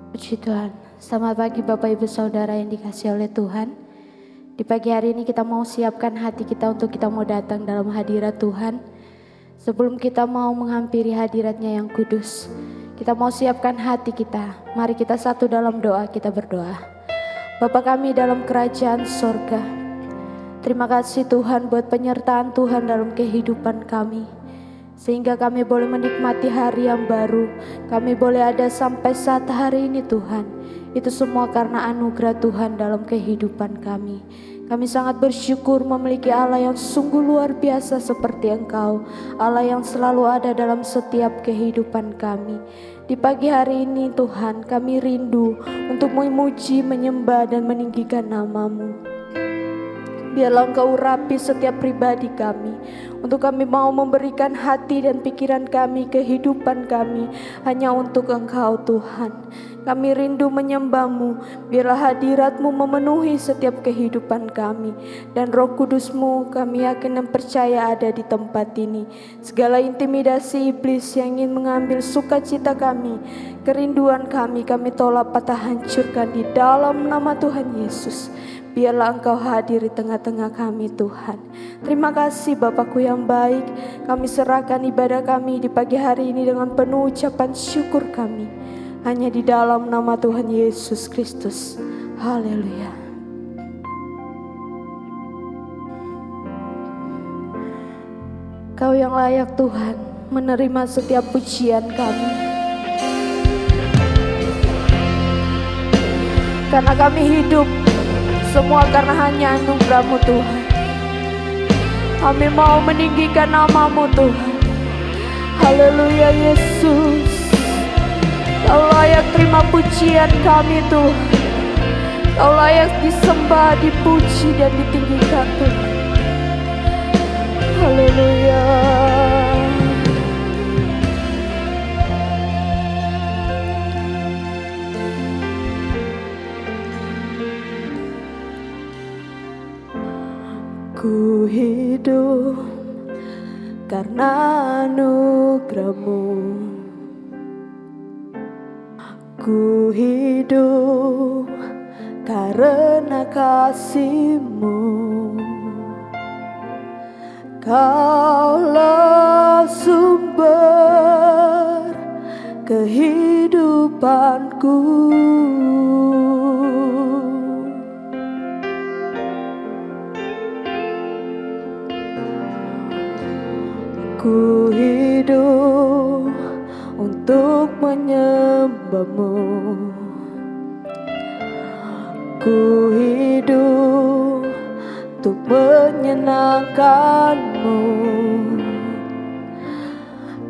Puji Tuhan. Selamat pagi Bapak Ibu Saudara yang dikasihi oleh Tuhan. Di pagi hari ini kita mau siapkan hati kita untuk kita mau datang dalam hadirat Tuhan. Sebelum kita mau menghampiri hadiratnya yang kudus, kita mau siapkan hati kita. Mari kita satu dalam doa, kita berdoa. Bapa kami dalam kerajaan sorga, terima kasih Tuhan buat penyertaan Tuhan dalam kehidupan kami. Sehingga kami boleh menikmati hari yang baru. Kami boleh ada sampai saat hari ini Tuhan. Itu semua karena anugerah Tuhan dalam kehidupan kami. Kami sangat bersyukur memiliki Allah yang sungguh luar biasa seperti Engkau. Allah yang selalu ada dalam setiap kehidupan kami. Di pagi hari ini Tuhan, kami rindu untuk memuji, menyembah dan meninggikan nama-Mu. Biarlah Engkau urapi setiap pribadi kami. Untuk kami mau memberikan hati dan pikiran kami, kehidupan kami hanya untuk Engkau Tuhan. Kami rindu menyembah-Mu. Biarlah hadirat-Mu memenuhi setiap kehidupan kami. Dan Roh Kudus-Mu kami yakin dan percaya ada di tempat ini. Segala intimidasi iblis yang ingin mengambil sukacita kami, kerinduan kami tolak patah hancurkan di dalam nama Tuhan Yesus. Biarlah Engkau hadir di tengah-tengah kami Tuhan. Terima kasih Bapakku yang baik. Kami serahkan ibadah kami di pagi hari ini dengan penuh ucapan syukur kami. Hanya di dalam nama Tuhan Yesus Kristus. Haleluya. Kau yang layak Tuhan menerima setiap pujian kami. Karena kami hidup semua karena hanya anugerah-Mu Tuhan. Kami mau meninggikan nama-Mu Tuhan. Haleluya Yesus. Kau layak terima pujian kami Tuhan. Kau layak disembah, dipuji dan ditinggikan Tuhan. Haleluya. Ku hidup karena anugerah-Mu. Ku hidup karena kasih-Mu. Kaulah sumber kehidupanku. Ku hidup untuk menyembah-Mu. Ku hidup untuk menyenangkan-Mu.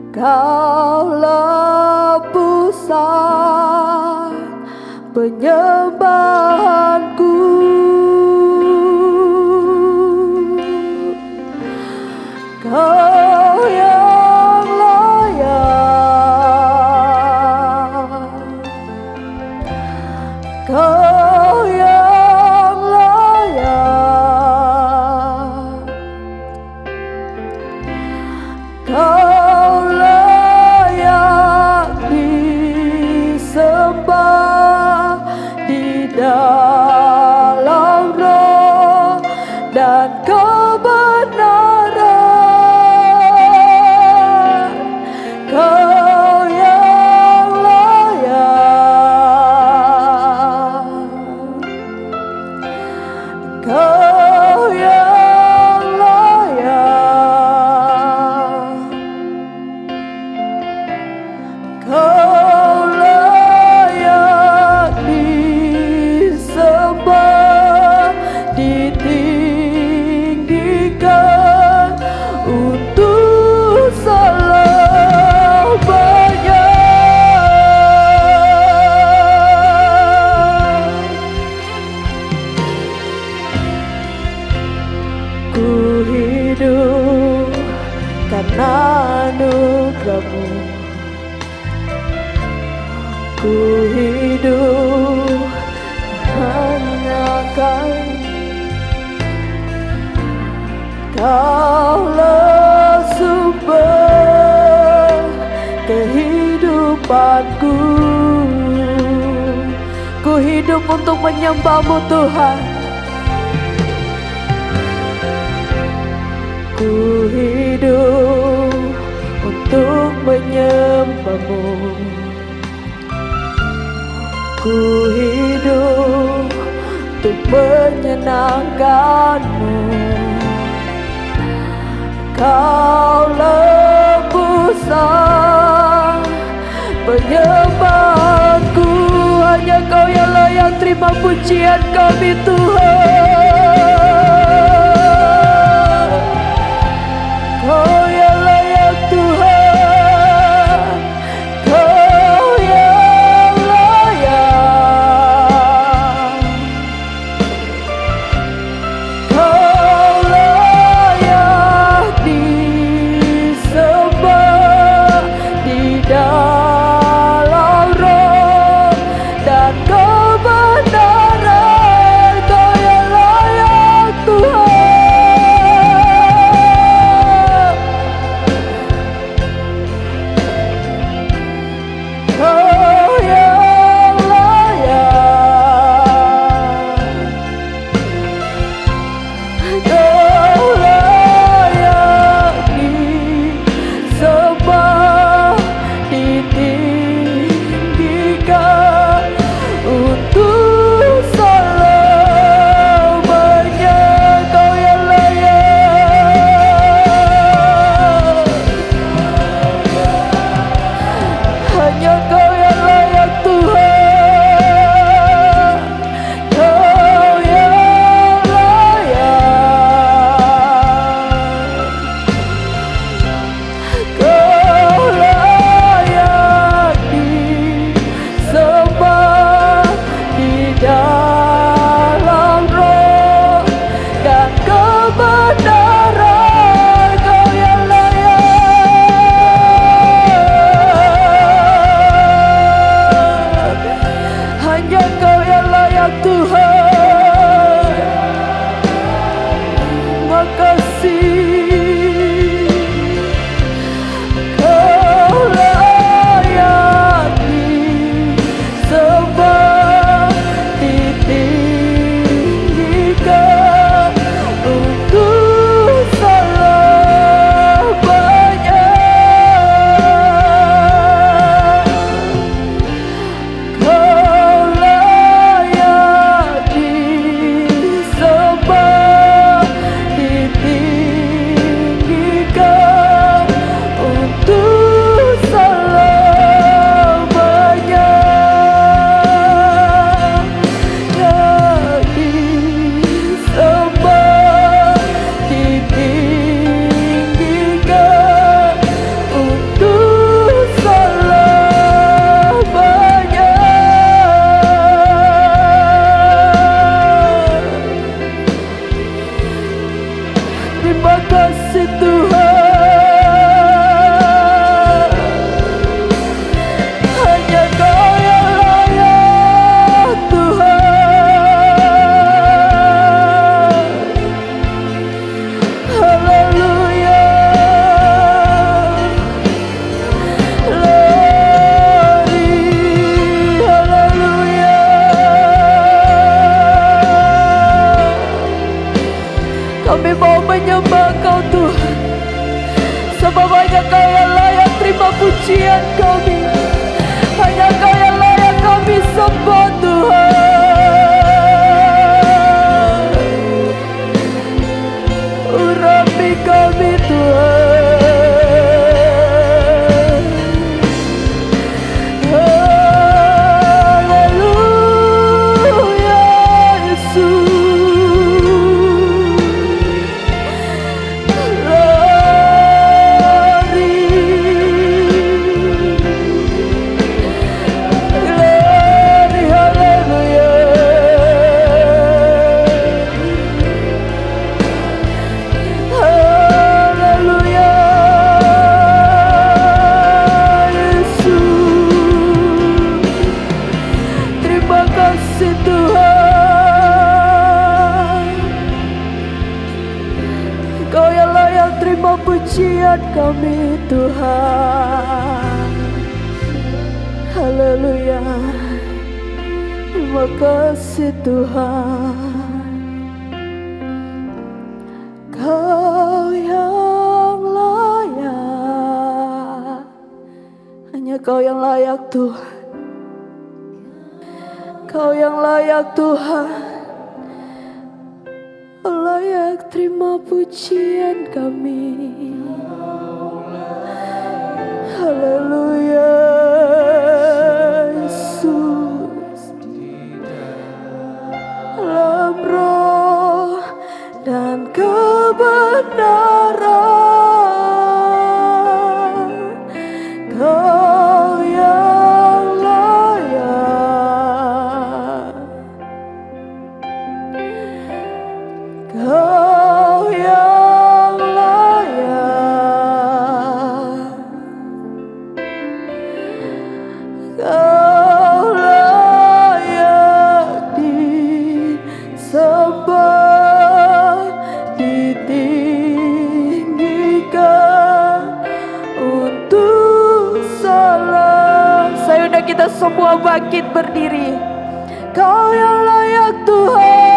Kaulah pusat penyembahanku. Kau yang layak, Kau yang layak, Kau layak disembah di dalam roh dan kebenaran. Ku hidup hanya Kaulah sumber kehidupanku. hidup untuk menyembah-Mu Tuhan. Ku hidup untuk menyembah-Mu. Ku hidup untuk menyenangkan-Mu. Kau lebusan penyembahanku, hanya Kau yang layak terima pujian kami Tuhan. Kau yang layak Tuhan, Kau yang layak, Kau layak disembah di dalam roh dan kebenaran. Kau yang layak Tuhan, Kau yang layak, Kau layak disembah, ditinggikan untuk selamanya. Kau yang layak, hanya Kau yang layak Tuhan. Kau yang layak, Kau layak disembah di dalam roh dan kebenaran. Kau yang layak, hanya Kau yang layak Tuhan. Makasih, Kau layak disembah, ditinggikan untuk selamanya. Kau layak disembah, ditinggikan untuk selamanya. Yang disembah, ditinggikan untuk selamanya. Terima kasih Tuhan, hanya Kau yang layak Tuhan. Haleluya, glory, haleluya. Kami mau menyembah Kau Tuhan, sebab hanya Kau yang layak terima pujian kami. Hanya Kau yang layak kami sembah Tuhan. Urapi kami Tuhan. Haleluya Yesus. pujian kami Tuhan. Haleluya. Terima kasih Tuhan, Kau yang layak, hanya Kau yang layak Tuhan. Kau yang layak Tuhan, layak terima pujian kami. Haleluya Yesus, dalam roh dan kebenaran, Kau yang layak, Kau yang layak, Kau layak disembah, ditinggikan untuk salam. Saya undang kita semua bangkit berdiri. Kau yang layak Tuhan.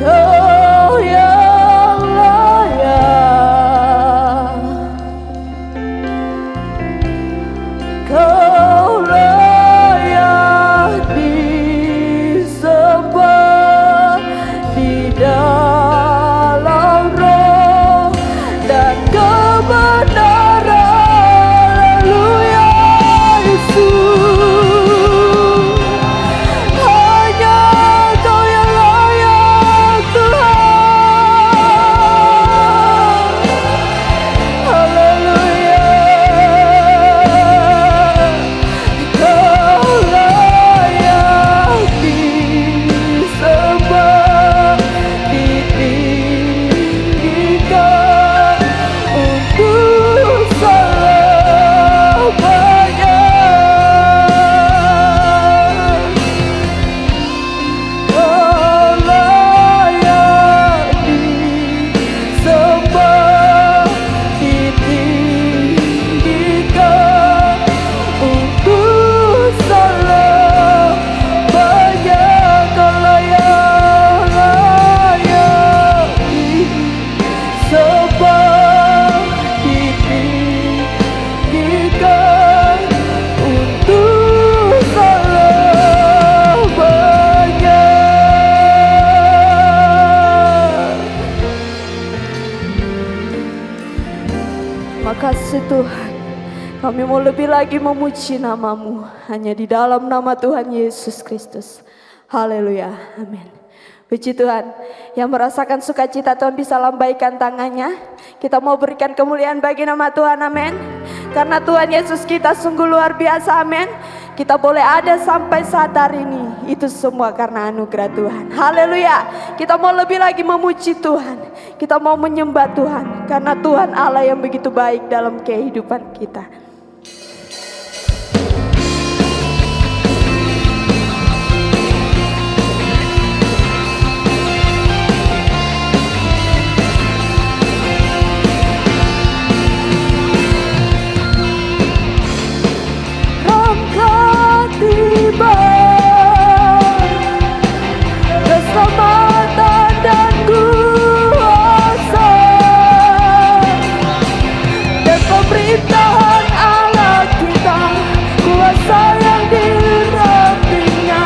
Kau yang layak, Kau layak disembah di dalam roh dan kebenaran. Haleluya Yesus, hanya Kau yang layak Tuhan. Haleluya, Kau layak disembah, ditinggikan untuk selamanya. Kau layak disembah, ditinggikan untuk selamanya. Kau layak disembah, ditinggikan untuk selamanya. Makasih Tuhan, kami mau lebih lagi memuji nama-Mu hanya di dalam nama Tuhan Yesus Kristus. Haleluya, amin. Puji Tuhan, yang merasakan sukacita Tuhan bisa lambaikan tangannya. Kita mau berikan kemuliaan bagi nama Tuhan, amin. Karena Tuhan Yesus kita sungguh luar biasa, amin. Kita boleh ada sampai saat hari ini, itu semua karena anugerah Tuhan. Haleluya, kita mau lebih lagi memuji Tuhan. Kita mau menyembah Tuhan, karena Tuhan Allah yang begitu baik dalam kehidupan kita. Engkau tiba, keselamatan dan kuasa dan pemerintahan Allah kita, kuasa yang diratinya,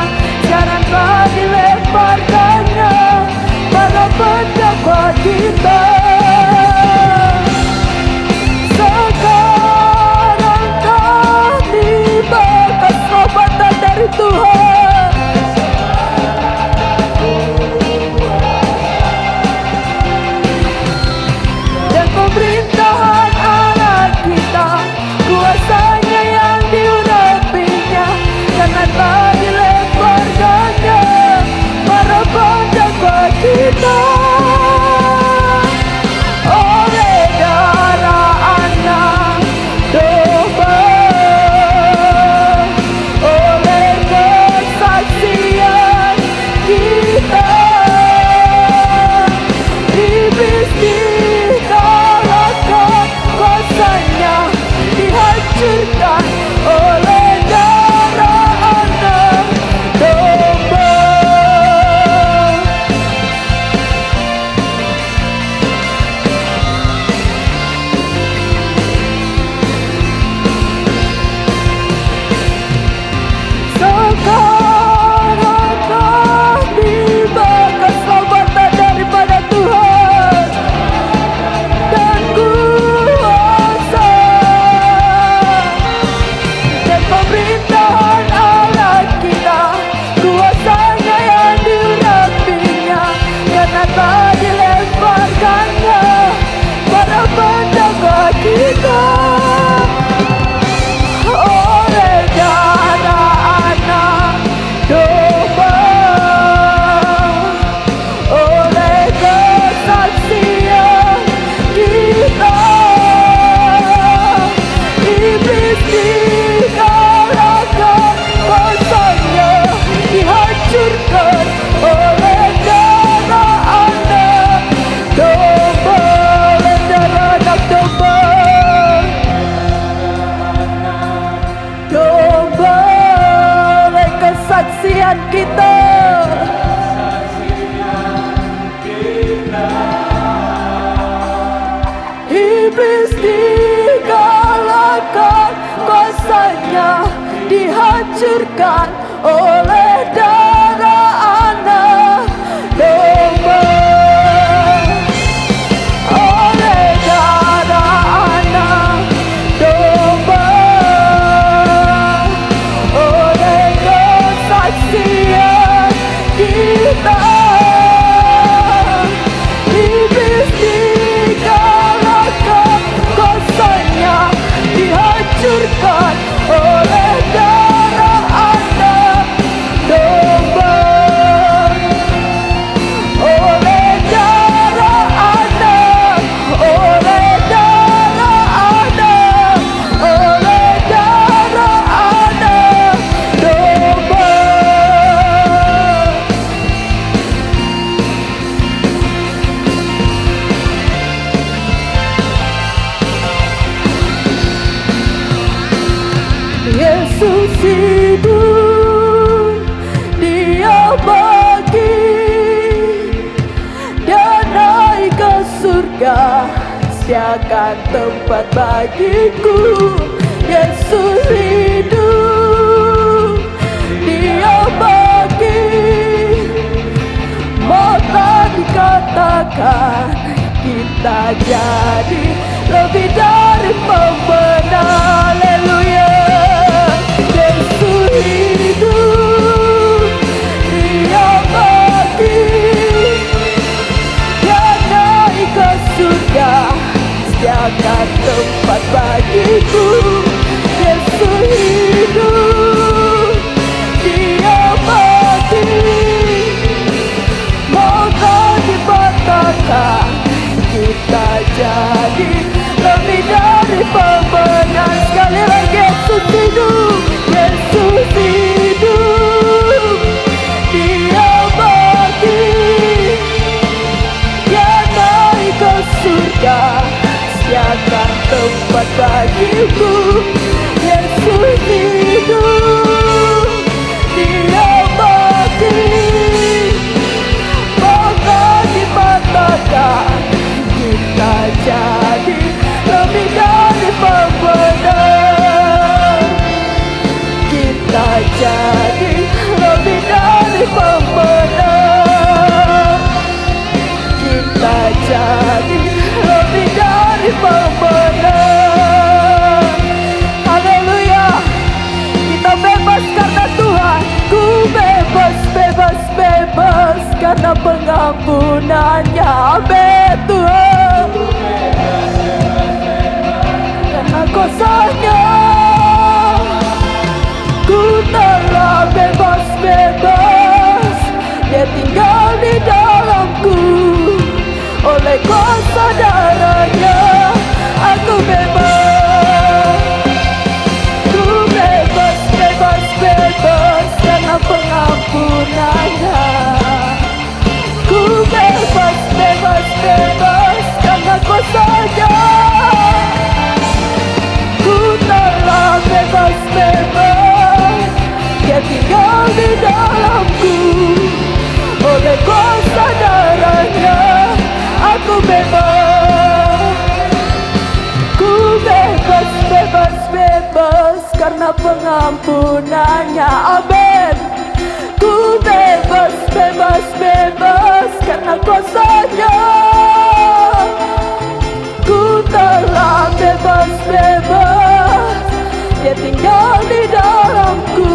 jangan telah dilemparkannya pada pendakwa kita. Sekarang kau tiba, keselamatan dari Tuhan. Dan pemerintahan Allah kita, kuasanya yang diurapinya, jangan telah dilemparkannya para pendakwa kita. Oleh darah anak domba, oleh kesaksian kita, iblis kuasanya dihancurkan oleh darah anak domba. Oleh darah anak domba, oleh kesaksian kita, iblis dikalahkan, kuasanya dihancurkan oleh darah anak domba. Oleh darah anak, oleh darah anak, oleh darah anak domba. Yesus hidup, Dia bangkit, Dia naik ke surga, sediakan tempat bagiku. Yesus hidup, Dia bangkit, mata dikatakan, kita jadi lebih dari pemenang. Haleluya. Yesus hidup, Dia bangkit, Dia naik ke surga, sediakan tempat bagiku. Yesus hidup, Dia bangkit, maka dibatakan, kita jadi lebih dari pemenang. Sekali lagi, Yesus hidup, Yesus hidup, Dia bangkit, Dia naik ke surga, sediakan tempat bagiku. Yesus hidup, Dia bangkit, maka dibatakan, kita jadi lebih dari pemenang. Kita jadi lebih dari pemenang. Kita jadi lebih dari pemenang. Haleluya. Kita bebas karena Tuhan. Ku bebas, bebas, bebas karena pengampunannya. Amin Tuhan. Karena kuasanya ku telah bebas, bebas. Dia tinggal di dalamku. Oleh kuasa darahnya aku bebas. Ku bebas, bebas, bebas karena pengampunannya. Ku bebas, bebas, bebas karena kuasanya. Ku telah bebas, bebas. Dia tinggal di dalamku. Oleh kuasa darahnya aku bebas. Ku bebas, bebas, bebas karena pengampunannya. Amin. Ku bebas, bebas, bebas karena kuasanya. Ku telah bebas, bebas. Dia tinggal di dalamku.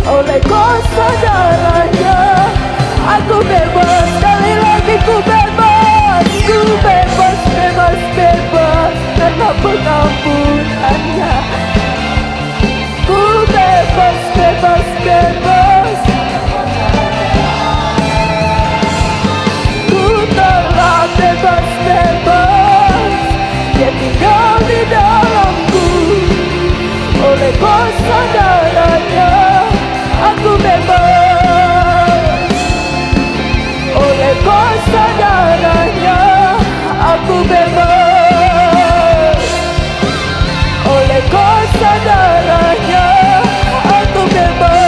Oleh kuasa darahnya aku bebas. Sekali lagi ku bebas. Ku bebas, bebas, bebas karena pengampunannya. Ku bebas, bebas, bebas. Ku telah bebas, bebas. Dia tinggal di dalamku. Oleh kuasa darahnya aku bebas. Oleh kuasa darahnya aku bebas. Oleh kuasa darahnya aku bebas.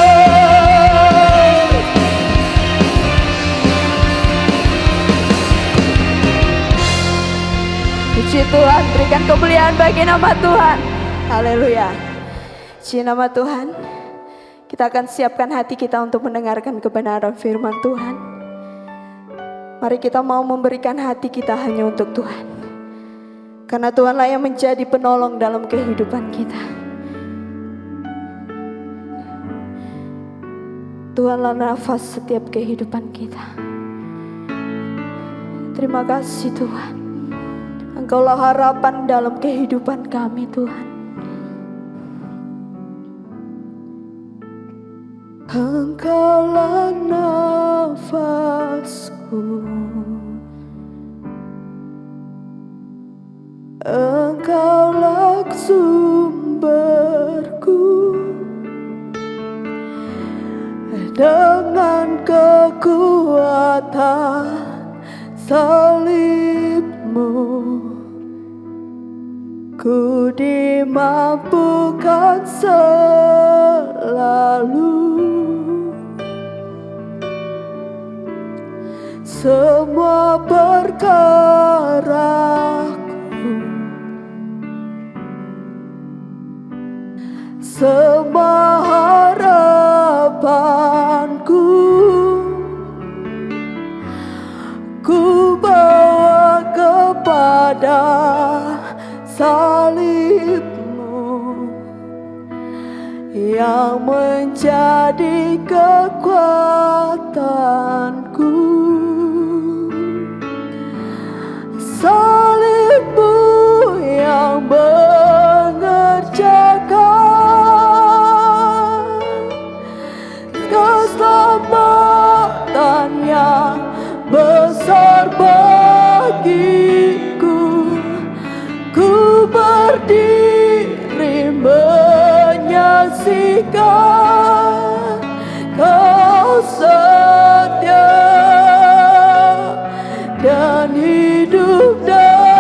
Puji Tuhan, berikan kemuliaan bagi nama Tuhan. Haleluya. Puji nama Tuhan. Kita akan siapkan hati kita untuk mendengarkan kebenaran firman Tuhan. Mari kita mau memberikan hati kita hanya untuk Tuhan. Karena Tuhanlah yang menjadi penolong dalam kehidupan kita. Tuhanlah nafas setiap kehidupan kita. Terima kasih Tuhan. Engkaulah harapan dalam kehidupan kami Tuhan. Engkaulah nafasku, Engkaulah sumberku, dengan kekuatan salibmu ku dimampukan selalu. Semua perkaraku, semua harapanku, ku bawa kepada salibmu yang menjadi kekuatanku. Salibmu yang mengerjakan keselamatan yang besar bagiku. Ku berdiri menyaksikan Kau setia dan hidup dalamku.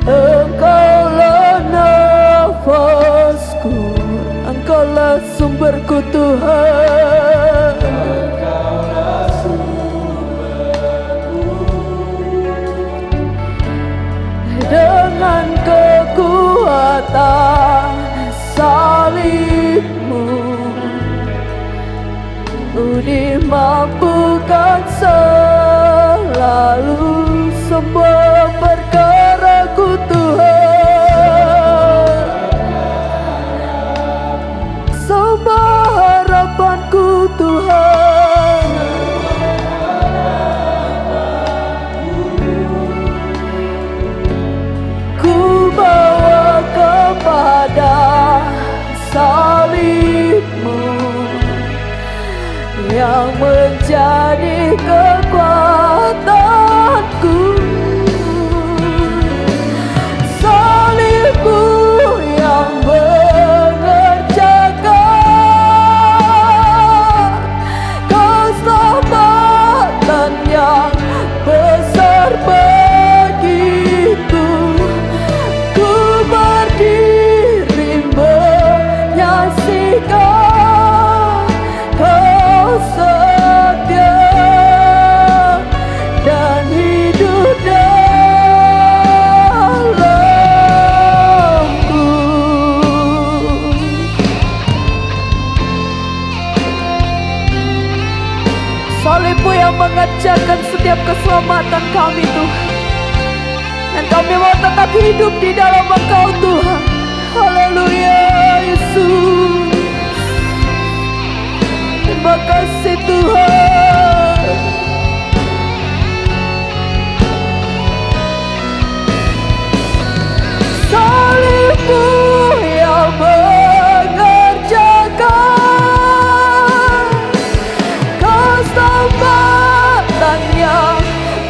Engkaulah nafasku, Engkaulah sumberku Tuhan. Engkaulah sumberku, dengan kekuatan salibmu ku dimampukan selalu. Semua perkaraku Tuhan, semua harapanku Tuhan, ku bawa kepada salibmu yang menjadi kekuatanku. Salibmu yang mengerjakan keselamatan yang besar bagiku. Ku berdiri menyaksikan Kau setia dan hidup dalamku. Salibmu yang mengerjakan setiap keselamatan kami Tuhan, dan kami mau tetap hidup di dalam Engkau Tuhan. Haleluya Yesus. Terima kasih Tuhan. Salibmu yang mengerjakan keselamatan yang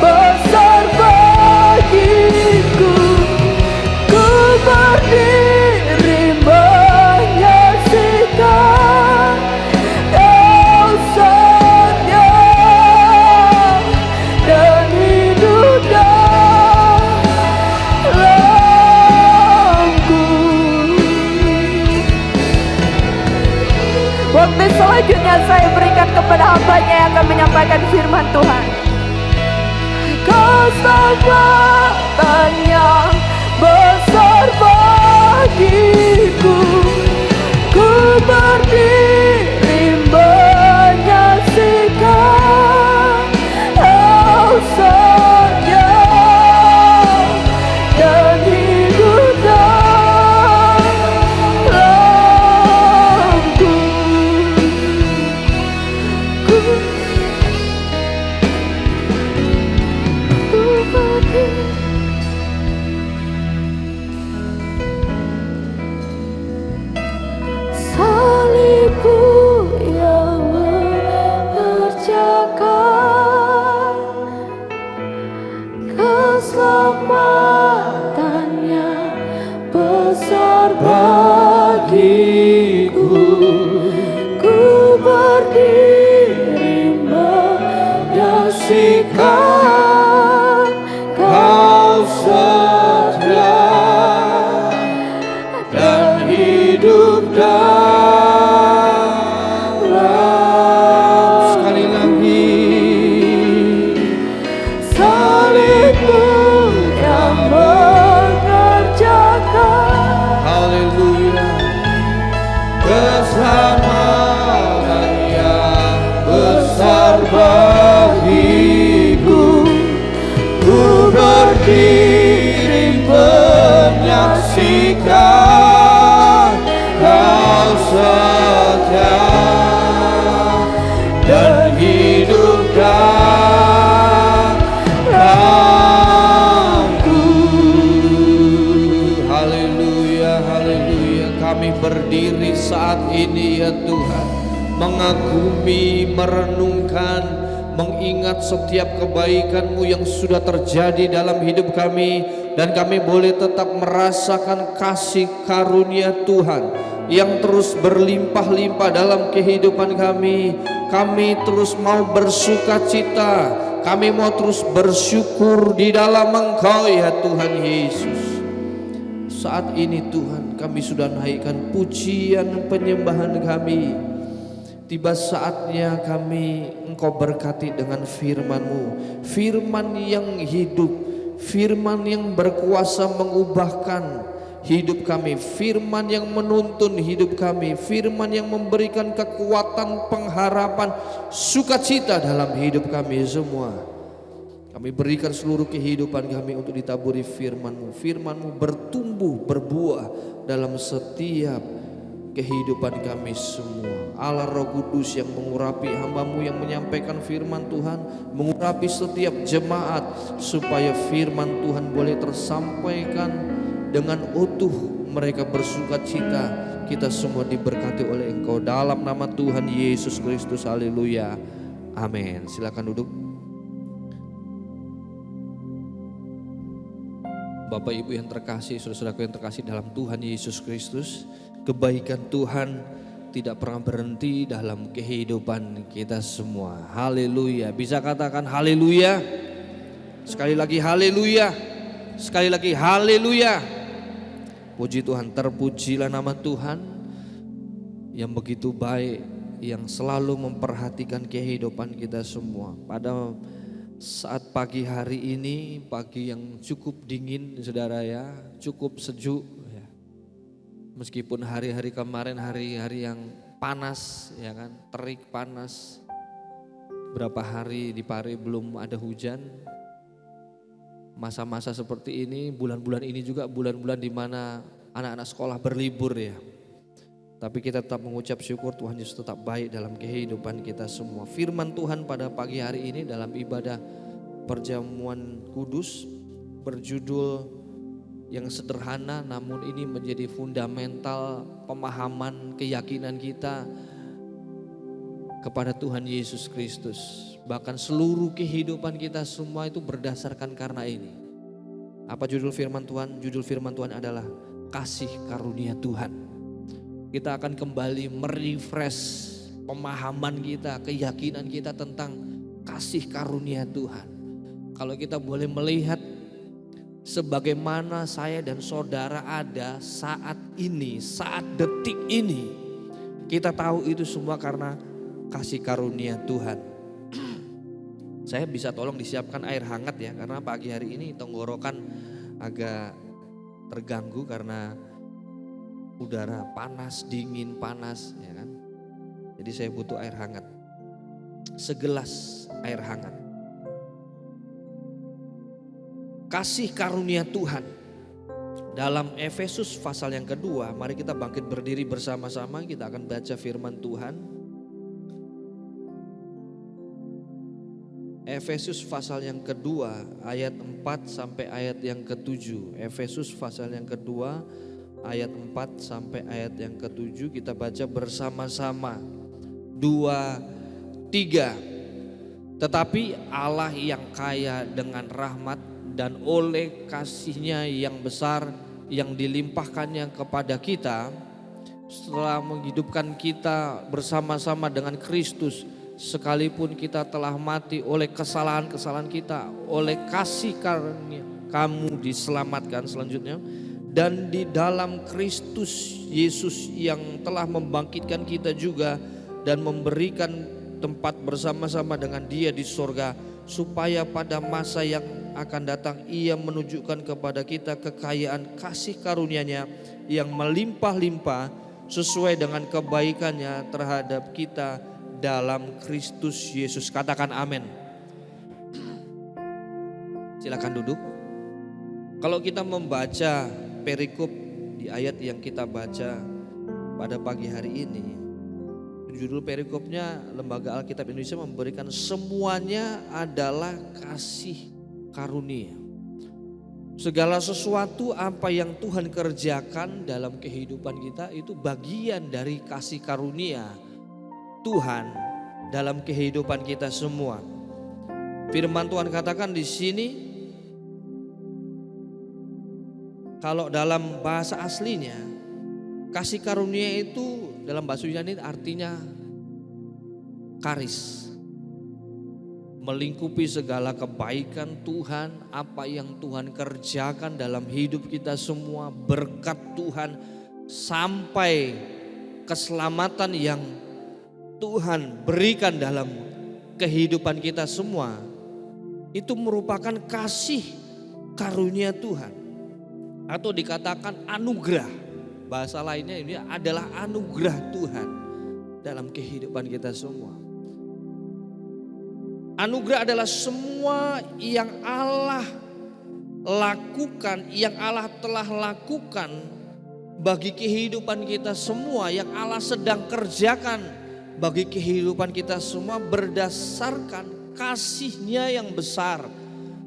besar bagiku. Ku Tapi selanjutnya saya berikan kepada hambanya yang akan menyampaikan firman Tuhan. Keselamatan yang besar bagiku, ku berdiri menyaksikan Kau saja dan hidup dalamku. Ku berdiri. Salibmu yang mengerjakan keselamatannya besar bagiku, ku berdiri menyaksikan Kau setia dan hidup dalam. Sekali lagi, salibmu yang mengerjakan, haleluya, keselamatan yang besar bagiku, ku berdiri menyaksikan Kau setia dan hidup dalamku. Haleluya, haleluya. Kami berdiri saat ini ya Tuhan, mengagumi, merenungkan, mengingat setiap kebaikan-Mu yang sudah terjadi dalam hidup kami, dan kami boleh tetap merasakan kasih karunia Tuhan yang terus berlimpah-limpah dalam kehidupan kami. Kami terus mau bersuka cita, kami mau terus bersyukur di dalam Engkau ya Tuhan Yesus. Saat ini Tuhan, kami sudah naikkan pujian penyembahan kami. Tiba saatnya kami Engkau berkati dengan firman-Mu, firman yang hidup, firman yang berkuasa mengubahkan hidup kami, firman yang menuntun hidup kami, firman yang memberikan kekuatan, pengharapan, sukacita dalam hidup kami semua. Kami berikan seluruh kehidupan kami untuk ditaburi firman-Mu. Firman-Mu bertumbuh, berbuah dalam setiap kehidupan kami semua. Allah Roh Kudus yang mengurapi hamba-Mu yang menyampaikan firman Tuhan, mengurapi setiap jemaat supaya firman Tuhan boleh tersampaikan dengan utuh, mereka bersuka cita. Kita semua diberkati oleh Engkau dalam nama Tuhan Yesus Kristus. Haleluya, amin. Silakan duduk. Bapak Ibu yang terkasih, saudara-saudaraku yang terkasih dalam Tuhan Yesus Kristus, kebaikan Tuhan tidak pernah berhenti dalam kehidupan kita semua. Haleluya. Bisa katakan haleluya? Sekali lagi haleluya. Sekali lagi haleluya. Puji Tuhan, terpujilah nama Tuhan yang begitu baik, yang selalu memperhatikan kehidupan kita semua. Pada saat pagi hari ini, pagi yang cukup dingin saudara ya, cukup sejuk ya. Meskipun hari-hari kemarin hari-hari yang panas ya kan, terik panas. Berapa hari di Pare belum ada hujan. Masa-masa seperti ini, bulan-bulan ini juga bulan-bulan di mana anak-anak sekolah berlibur ya. Tapi kita tetap mengucap syukur Tuhan Yesus tetap baik dalam kehidupan kita semua. Firman Tuhan pada pagi hari ini dalam ibadah perjamuan kudus berjudul yang sederhana namun ini menjadi fundamental pemahaman keyakinan kita kepada Tuhan Yesus Kristus. Bahkan seluruh kehidupan kita semua itu berdasarkan karena ini. Apa judul firman Tuhan? Judul firman Tuhan adalah kasih karunia Tuhan. Kita akan kembali merefresh pemahaman kita, keyakinan kita tentang kasih karunia Tuhan. Kalau kita boleh melihat sebagaimana saya dan saudara ada saat ini, saat detik ini. Kita tahu itu semua karena kasih karunia Tuhan. Saya bisa tolong disiapkan air hangat ya, karena pagi hari ini tenggorokan agak terganggu karena udara panas, dingin, panas ya kan. Jadi saya butuh air hangat. Segelas air hangat. Kasih karunia Tuhan. Dalam Efesus pasal yang kedua, mari kita bangkit berdiri bersama-sama, kita akan baca firman Tuhan. Efesus pasal yang kedua ayat 4 sampai ayat yang ke-7. Efesus pasal yang kedua ayat 4 sampai ayat yang ke-7, kita baca bersama-sama. 2, 3. Tetapi Allah yang kaya dengan rahmat dan oleh kasih-Nya yang besar yang dilimpahkannya kepada kita setelah menghidupkan kita bersama-sama dengan Kristus, sekalipun kita telah mati oleh kesalahan-kesalahan kita, oleh kasih karunia kamu diselamatkan. Selanjutnya, dan di dalam Kristus Yesus yang telah membangkitkan kita juga dan memberikan tempat bersama-sama dengan Dia di sorga, supaya pada masa yang akan datang Ia menunjukkan kepada kita kekayaan kasih karunia-Nya yang melimpah-limpah sesuai dengan kebaikan-Nya terhadap kita dalam Kristus Yesus. Katakan amin. Silakan duduk. Kalau kita membaca perikop di ayat yang kita baca pada pagi hari ini, judul perikopnya Lembaga Alkitab Indonesia memberikan semuanya adalah kasih karunia. Segala sesuatu apa yang Tuhan kerjakan dalam kehidupan kita itu bagian dari kasih karunia Tuhan dalam kehidupan kita semua. Firman Tuhan katakan di sini, kalau dalam bahasa aslinya kasih karunia itu dalam bahasa Yunani artinya karis, melingkupi segala kebaikan Tuhan, apa yang Tuhan kerjakan dalam hidup kita semua, berkat Tuhan sampai keselamatan yang Tuhan berikan dalam kehidupan kita semua, itu merupakan kasih karunia Tuhan atau dikatakan anugerah. Bahasa lainnya ini adalah anugerah Tuhan dalam kehidupan kita semua. Anugerah adalah semua yang Allah lakukan, yang Allah telah lakukan bagi kehidupan kita semua, yang Allah sedang kerjakan bagi kehidupan kita semua berdasarkan kasih-Nya yang besar.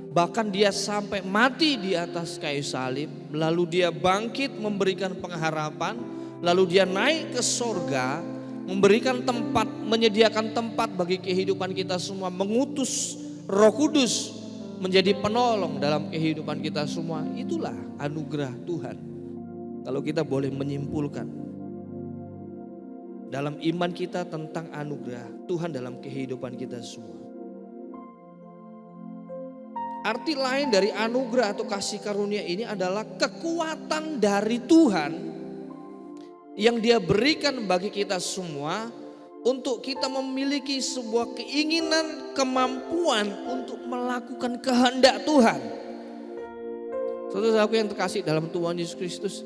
Bahkan Dia sampai mati di atas kayu salib, lalu Dia bangkit memberikan pengharapan, lalu Dia naik ke sorga, memberikan tempat, menyediakan tempat bagi kehidupan kita semua, mengutus Roh Kudus menjadi penolong dalam kehidupan kita semua. Itulah anugerah Tuhan. Kalau kita boleh menyimpulkan dalam iman kita tentang anugerah Tuhan dalam kehidupan kita semua. Arti lain dari anugerah atau kasih karunia ini adalah kekuatan dari Tuhan yang Dia berikan bagi kita semua untuk kita memiliki sebuah keinginan, kemampuan untuk melakukan kehendak Tuhan. Saudara-saudaraku yang terkasih dalam Tuhan Yesus Kristus,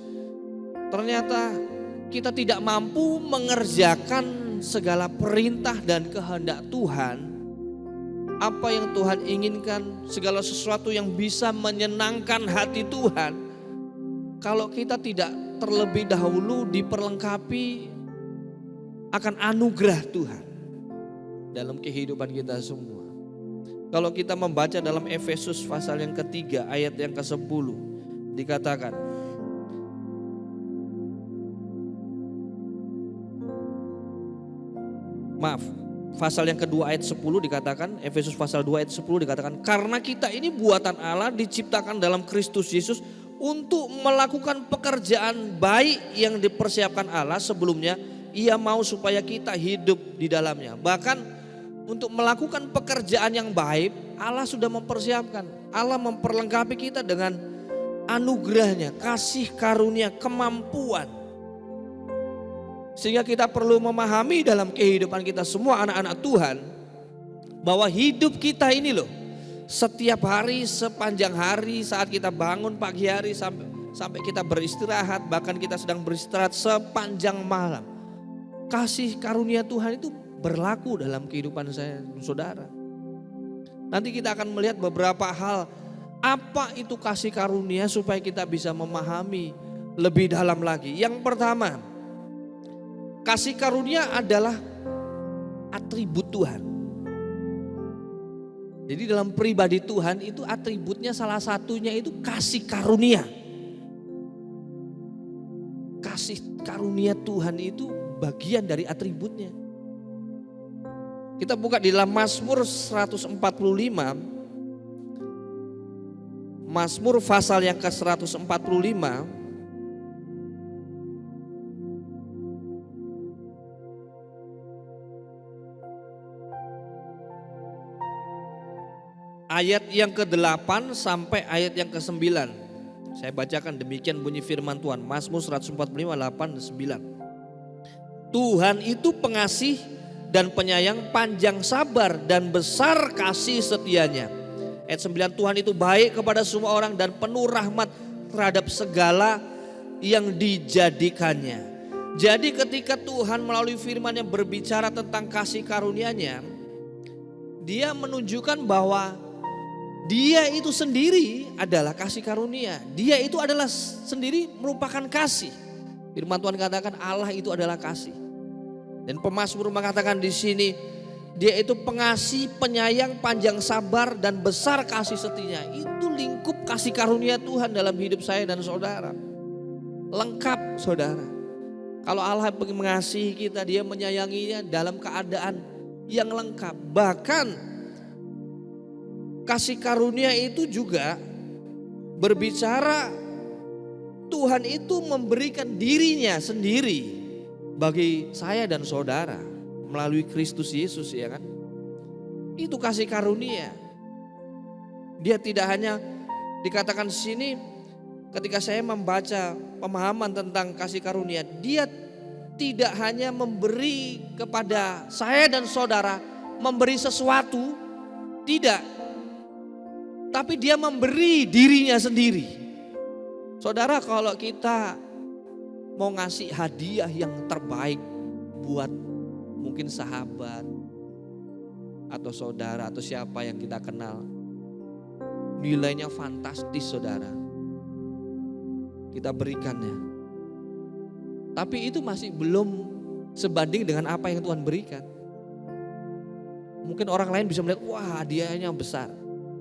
ternyata kita tidak mampu mengerjakan segala perintah dan kehendak Tuhan. Apa yang Tuhan inginkan, segala sesuatu yang bisa menyenangkan hati Tuhan, kalau kita tidak terlebih dahulu diperlengkapi akan anugerah Tuhan dalam kehidupan kita semua. Kalau kita membaca dalam Efesus pasal yang ketiga ayat yang ke-10 dikatakan, pasal yang kedua ayat 10 dikatakan, Efesus pasal 2 ayat 10 dikatakan, karena kita ini buatan Allah diciptakan dalam Kristus Yesus untuk melakukan pekerjaan baik yang dipersiapkan Allah sebelumnya. Ia mau supaya kita hidup di dalamnya. Bahkan untuk melakukan pekerjaan yang baik, Allah sudah mempersiapkan. Allah memperlengkapi kita dengan anugerahnya, kasih karunia, kemampuan. Sehingga kita perlu memahami dalam kehidupan kita semua anak-anak Tuhan, bahwa hidup kita ini loh, setiap hari, sepanjang hari, saat kita bangun pagi hari sampai kita beristirahat, bahkan kita sedang beristirahat sepanjang malam, kasih karunia Tuhan itu berlaku dalam kehidupan saya dan saudara. Nanti kita akan melihat beberapa hal, apa itu kasih karunia supaya kita bisa memahami lebih dalam lagi. Yang pertama, kasih karunia adalah atribut Tuhan. Jadi dalam pribadi Tuhan itu atributnya salah satunya itu kasih karunia. Kasih karunia Tuhan itu bagian dari atributnya. Kita buka di dalam Mazmur 145. Mazmur pasal yang ke-145. Ayat yang ke-8 sampai ayat yang ke-9. Saya bacakan, demikian bunyi firman Tuhan. Mazmur 145, 8, 9. Tuhan itu pengasih dan penyayang, panjang sabar dan besar kasih setianya. Ayat 9, Tuhan itu baik kepada semua orang dan penuh rahmat terhadap segala yang dijadikannya. Jadi ketika Tuhan melalui firman-Nya berbicara tentang kasih karunia-Nya, Dia menunjukkan bahwa Dia itu sendiri adalah kasih karunia. Dia itu adalah sendiri merupakan kasih. Firman Tuhan katakan Allah itu adalah kasih. Dan pemazmur mengatakan di sini, Dia itu pengasih, penyayang, panjang sabar dan besar kasih setianya. Itu lingkup kasih karunia Tuhan dalam hidup saya dan saudara. Lengkap saudara. Kalau Allah mengasihi kita, Dia menyayanginya dalam keadaan yang lengkap. Bahkan kasih karunia itu juga berbicara Tuhan itu memberikan dirinya sendiri bagi saya dan saudara melalui Kristus Yesus, ya kan? Itu kasih karunia. Dia tidak hanya dikatakan di sini ketika saya membaca pemahaman tentang kasih karunia, Dia tidak hanya memberi kepada saya dan saudara memberi sesuatu, tidak. Tapi Dia memberi dirinya sendiri. Saudara, kalau kita mau ngasih hadiah yang terbaik buat mungkin sahabat atau saudara atau siapa yang kita kenal, nilainya fantastis saudara, kita berikannya. Tapi itu masih belum sebanding dengan apa yang Tuhan berikan. Mungkin orang lain bisa melihat, wah hadiahnya besar.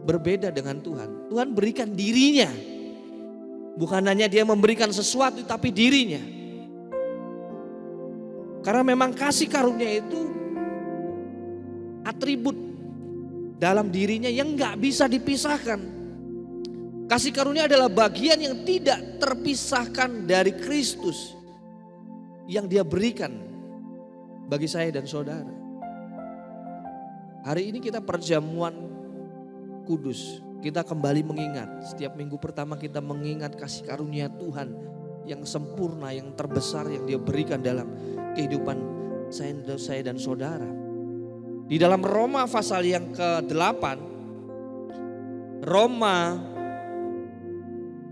Berbeda dengan Tuhan. Tuhan berikan dirinya. Bukan hanya Dia memberikan sesuatu, tapi dirinya. Karena memang kasih karunia itu atribut dalam dirinya yang gak bisa dipisahkan. Kasih karunia adalah bagian yang tidak terpisahkan dari Kristus yang Dia berikan bagi saya dan saudara. Hari ini kita perjamuan kudus, kita kembali mengingat. Setiap minggu pertama kita mengingat kasih karunia Tuhan yang sempurna, yang terbesar yang Dia berikan dalam kehidupan saya dan saudara. Di dalam Roma pasal yang ke-8, Roma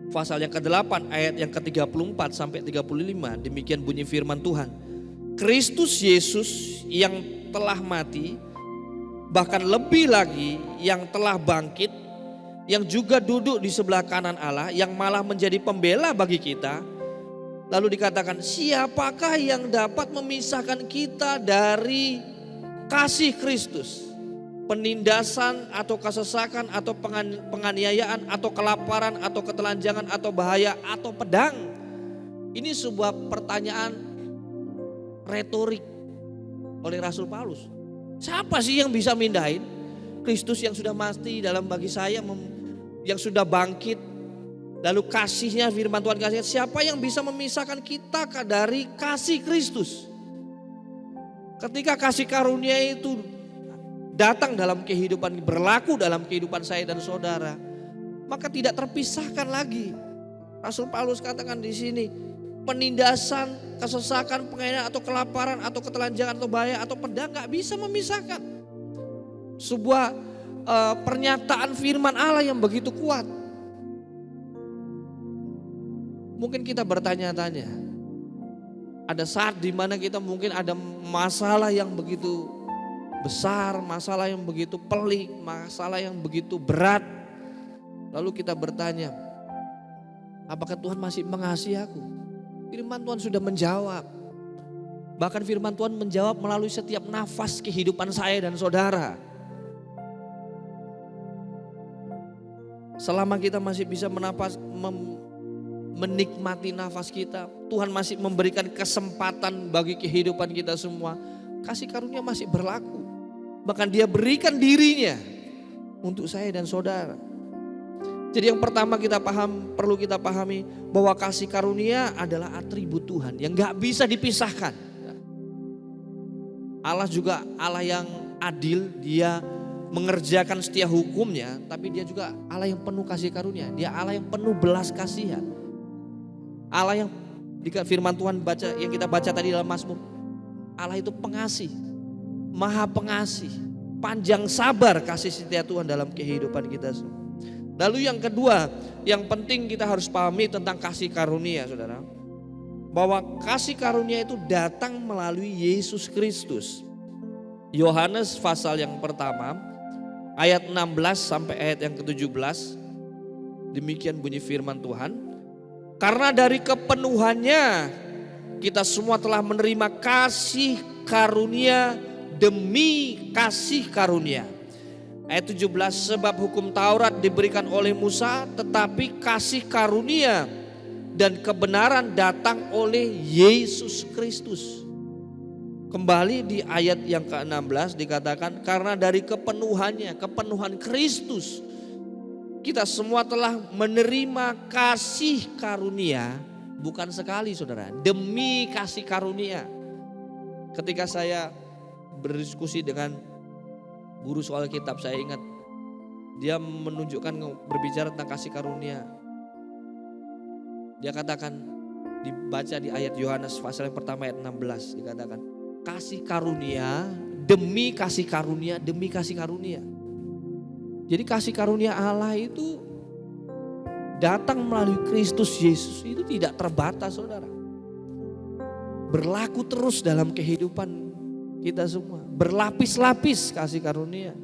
pasal yang ke-8 ayat yang ke-34 sampai 35, demikian bunyi firman Tuhan. Kristus Yesus yang telah mati, bahkan lebih lagi yang telah bangkit, yang juga duduk di sebelah kanan Allah, yang malah menjadi pembela bagi kita. Lalu dikatakan, siapakah yang dapat memisahkan kita dari kasih Kristus? Penindasan atau kesesakan atau penganiayaan atau kelaparan atau ketelanjangan atau bahaya atau pedang? Ini sebuah pertanyaan retorik oleh Rasul Paulus. Siapa sih yang bisa mindahin? Kristus yang sudah mati dalam bagi saya, yang sudah bangkit. Lalu kasihnya, firman Tuhan kasihnya, siapa yang bisa memisahkan kita dari kasih Kristus? Ketika kasih karunia itu datang dalam kehidupan, berlaku dalam kehidupan saya dan saudara, maka tidak terpisahkan lagi. Rasul Paulus katakan di sini, penindasan, kesesakan, penganiayaan atau kelaparan atau ketelanjangan atau bahaya atau pedang gak bisa memisahkan. Sebuah pernyataan firman Allah yang begitu kuat. Mungkin kita bertanya-tanya, ada saat dimana kita mungkin ada masalah yang begitu besar, masalah yang begitu pelik, masalah yang begitu berat. Lalu kita bertanya, apakah Tuhan masih mengasihi aku? Firman Tuhan sudah menjawab. Bahkan firman Tuhan menjawab melalui setiap nafas kehidupan saya dan saudara. Selama kita masih bisa menikmati nafas kita, Tuhan masih memberikan kesempatan bagi kehidupan kita semua. Kasih karunia masih berlaku. Bahkan Dia berikan dirinya untuk saya dan saudara. Jadi yang pertama perlu kita pahami bahwa kasih karunia adalah atribut Tuhan yang gak bisa dipisahkan. Allah juga Allah yang adil, Dia mengerjakan setia hukumnya, tapi Dia juga Allah yang penuh kasih karunia. Dia Allah yang penuh belas kasihan. Allah yang di firman Tuhan yang kita baca tadi dalam Mazmur, Allah itu pengasih, maha pengasih, panjang sabar kasih setia Tuhan dalam kehidupan kita semua. Lalu yang kedua, yang penting kita harus pahami tentang kasih karunia, saudara. Bahwa kasih karunia itu datang melalui Yesus Kristus. Yohanes pasal yang pertama, ayat 16 sampai ayat yang ke-17. Demikian bunyi firman Tuhan. Karena dari kepenuhannya kita semua telah menerima kasih karunia demi kasih karunia. Ayat 17, sebab hukum Taurat diberikan oleh Musa, tetapi kasih karunia dan kebenaran datang oleh Yesus Kristus. Kembali di ayat yang ke-16 dikatakan, karena dari kepenuhannya, kepenuhan Kristus, kita semua telah menerima kasih karunia, bukan sekali saudara, demi kasih karunia. Ketika saya berdiskusi dengan guru soal kitab, saya ingat dia menunjukkan, berbicara tentang kasih karunia. Dia katakan, dibaca di ayat Yohanes pasal yang pertama ayat 16 dikatakan, kasih karunia demi kasih karunia demi kasih karunia. Jadi kasih karunia Allah itu datang melalui Kristus Yesus, itu tidak terbatas saudara. Berlaku terus dalam kehidupan kita semua, berlapis-lapis kasih karunia.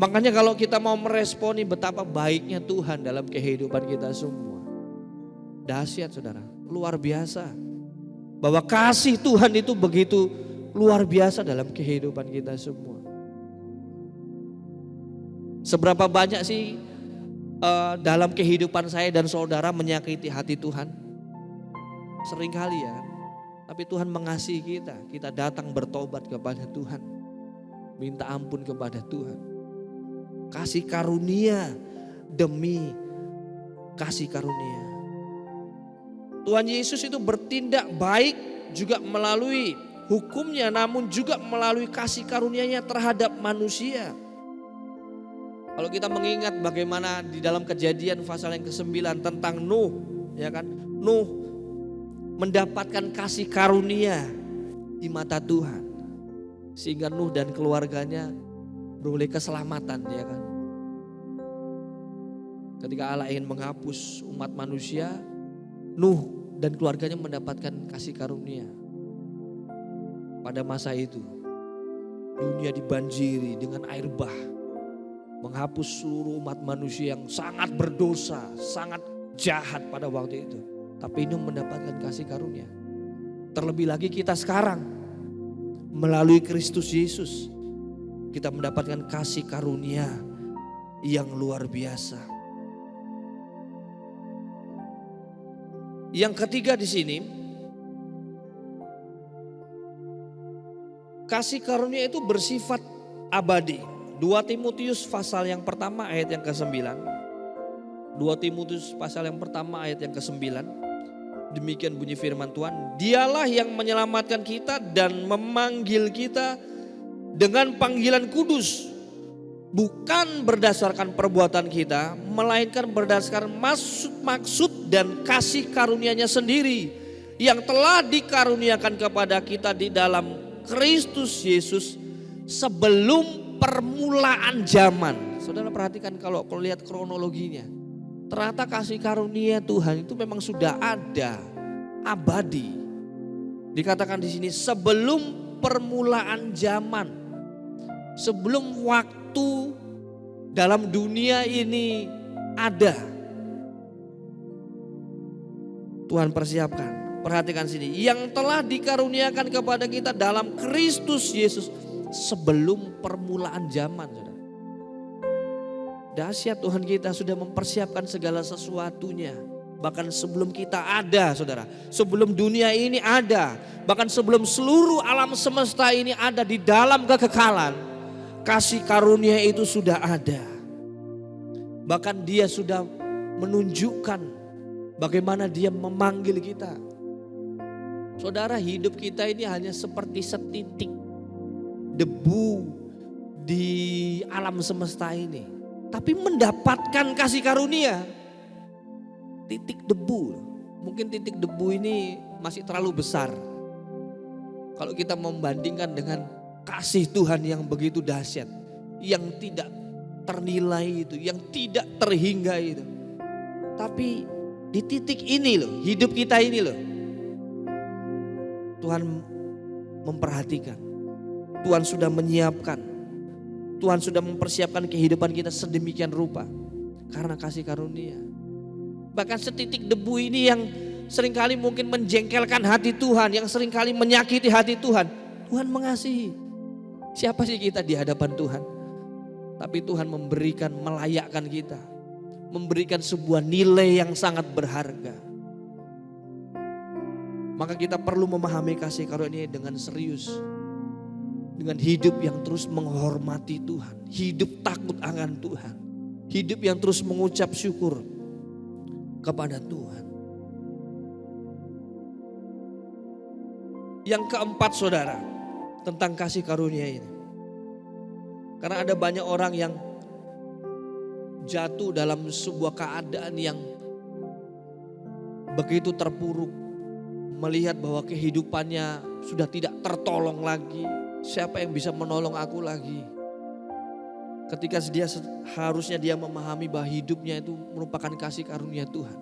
Makanya kalau kita mau meresponi betapa baiknya Tuhan dalam kehidupan kita semua, dahsyat saudara, luar biasa. Bahwa kasih Tuhan itu begitu luar biasa dalam kehidupan kita semua. Seberapa banyak sih dalam kehidupan saya dan saudara menyakiti hati Tuhan? Seringkali ya kan? Tapi Tuhan mengasihi kita, kita datang bertobat kepada Tuhan, minta ampun kepada Tuhan. Kasih karunia demi kasih karunia. Tuhan Yesus itu bertindak baik juga melalui hukumnya, namun juga melalui kasih karunia-Nya terhadap manusia. Kalau kita mengingat bagaimana di dalam Kejadian pasal yang ke-9 tentang Nuh, ya kan? Nuh mendapatkan kasih karunia di mata Tuhan, sehingga Nuh dan keluarganya beroleh keselamatan, ya kan? Ketika Allah ingin menghapus umat manusia, Nuh dan keluarganya mendapatkan kasih karunia. Pada masa itu dunia dibanjiri dengan air bah, menghapus seluruh umat manusia yang sangat berdosa, sangat jahat pada waktu itu. Tapi Nuh mendapatkan kasih karunia. Terlebih lagi kita sekarang melalui Kristus Yesus, kita mendapatkan kasih karunia yang luar biasa. Yang ketiga di sini, kasih karunia itu bersifat abadi. 2 Timotius pasal yang pertama ayat yang ke-9. 2 Timotius pasal yang pertama ayat yang ke-9. Demikian bunyi firman Tuhan, Dialah yang menyelamatkan kita dan memanggil kita dengan panggilan kudus, bukan berdasarkan perbuatan kita, melainkan berdasarkan maksud dan kasih karunia-Nya sendiri yang telah dikaruniakan kepada kita di dalam Kristus Yesus sebelum permulaan zaman. Saudara perhatikan kalau lihat kronologinya, ternyata kasih karunia Tuhan itu memang sudah ada, abadi. Dikatakan di sini sebelum permulaan zaman, sebelum waktu dalam dunia ini ada, Tuhan persiapkan. Perhatikan sini, yang telah dikaruniakan kepada kita dalam Kristus Yesus sebelum permulaan zaman. Saudara. Dahsyat Tuhan kita sudah mempersiapkan segala sesuatunya. Bahkan sebelum kita ada, saudara. Sebelum dunia ini ada. Bahkan sebelum seluruh alam semesta ini ada di dalam kekekalan. Kasih karunia itu sudah ada. Bahkan Dia sudah menunjukkan bagaimana Dia memanggil kita. Saudara, hidup kita ini hanya seperti setitik debu di alam semesta ini. Tapi mendapatkan kasih karunia. Titik debu. Mungkin titik debu ini masih terlalu besar. Kalau kita membandingkan dengan kasih Tuhan yang begitu dahsyat. Yang tidak ternilai itu, yang tidak terhingga itu. Tapi di titik ini loh, hidup kita ini loh. Tuhan memperhatikan, Tuhan sudah menyiapkan, Tuhan sudah mempersiapkan kehidupan kita sedemikian rupa karena kasih karunia. Bahkan setitik debu ini yang seringkali mungkin menjengkelkan hati Tuhan, yang seringkali menyakiti hati Tuhan, Tuhan mengasihi. Siapa sih kita di hadapan Tuhan? Tapi Tuhan memberikan, melayakkan kita, memberikan sebuah nilai yang sangat berharga. Maka kita perlu memahami kasih karunia dengan serius. Dengan hidup yang terus menghormati Tuhan. Hidup takut akan Tuhan. Hidup yang terus mengucap syukur kepada Tuhan. Yang keempat, saudara, tentang kasih karunia ini. Karena ada banyak orang yang jatuh dalam sebuah keadaan yang begitu terpuruk. Melihat bahwa kehidupannya sudah tidak tertolong lagi. Siapa yang bisa menolong aku lagi? Ketika harusnya dia memahami bahwa hidupnya itu merupakan kasih karunia Tuhan.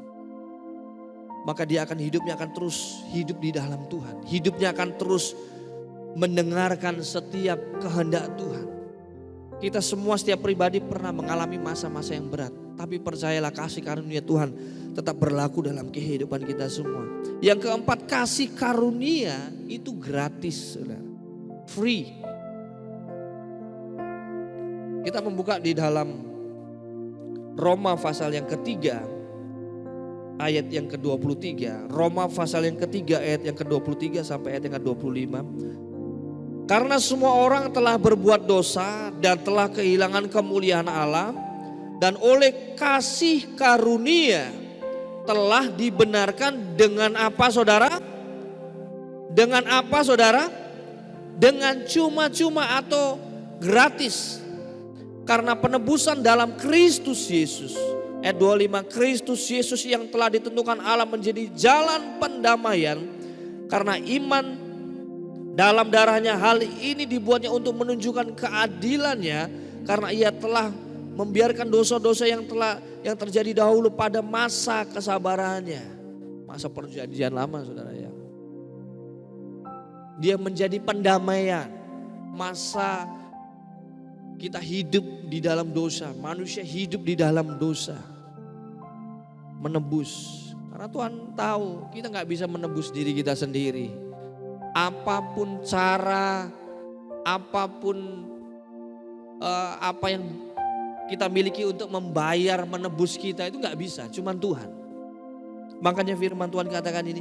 Maka hidupnya akan terus hidup di dalam Tuhan. Hidupnya akan terus mendengarkan setiap kehendak Tuhan. Kita semua, setiap pribadi pernah mengalami masa-masa yang berat. Tapi percayalah, kasih karunia Tuhan tetap berlaku dalam kehidupan kita semua. Yang keempat, kasih karunia itu gratis, saudara. Free. Kita membuka di dalam Roma pasal yang ketiga, ayat yang ke-23. Roma pasal yang ketiga, ayat yang ke-23 sampai ayat yang ke-25. Karena semua orang telah berbuat dosa dan telah kehilangan kemuliaan Allah, dan oleh kasih karunia telah dibenarkan dengan apa, saudara? Dengan apa, saudara? Dengan cuma-cuma atau gratis. Karena penebusan dalam Kristus Yesus. Ayat 25, Kristus Yesus yang telah ditentukan Allah menjadi jalan pendamaian. Karena iman dalam darahnya, hal ini dibuatnya untuk menunjukkan keadilannya. Karena Ia telah membiarkan dosa-dosa yang terjadi dahulu pada masa kesabarannya. Masa perjanjian lama, saudara ya. Dia menjadi pendamaian. Masa kita hidup di dalam dosa. Manusia hidup di dalam dosa. Menebus. Karena Tuhan tahu kita gak bisa menebus diri kita sendiri. Apapun cara, apapun apa yang kita miliki untuk membayar, menebus kita itu gak bisa, cuman Tuhan. Makanya firman Tuhan katakan ini,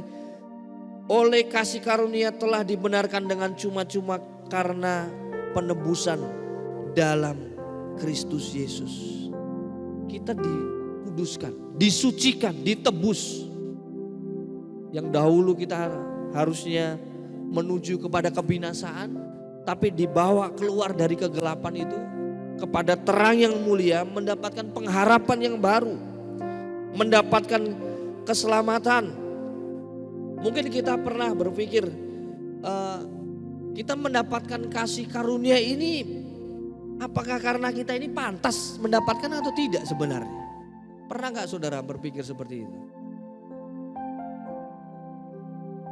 oleh kasih karunia telah dibenarkan dengan cuma-cuma karena penebusan dalam Kristus Yesus. Kita dikuduskan, disucikan, ditebus. Yang dahulu kita harusnya menuju kepada kebinasaan, tapi dibawa keluar dari kegelapan itu kepada terang yang mulia, mendapatkan pengharapan yang baru, mendapatkan keselamatan. Mungkin kita pernah berpikir kita mendapatkan kasih karunia ini apakah karena kita ini pantas mendapatkan atau tidak sebenarnya? Pernah gak saudara berpikir seperti itu?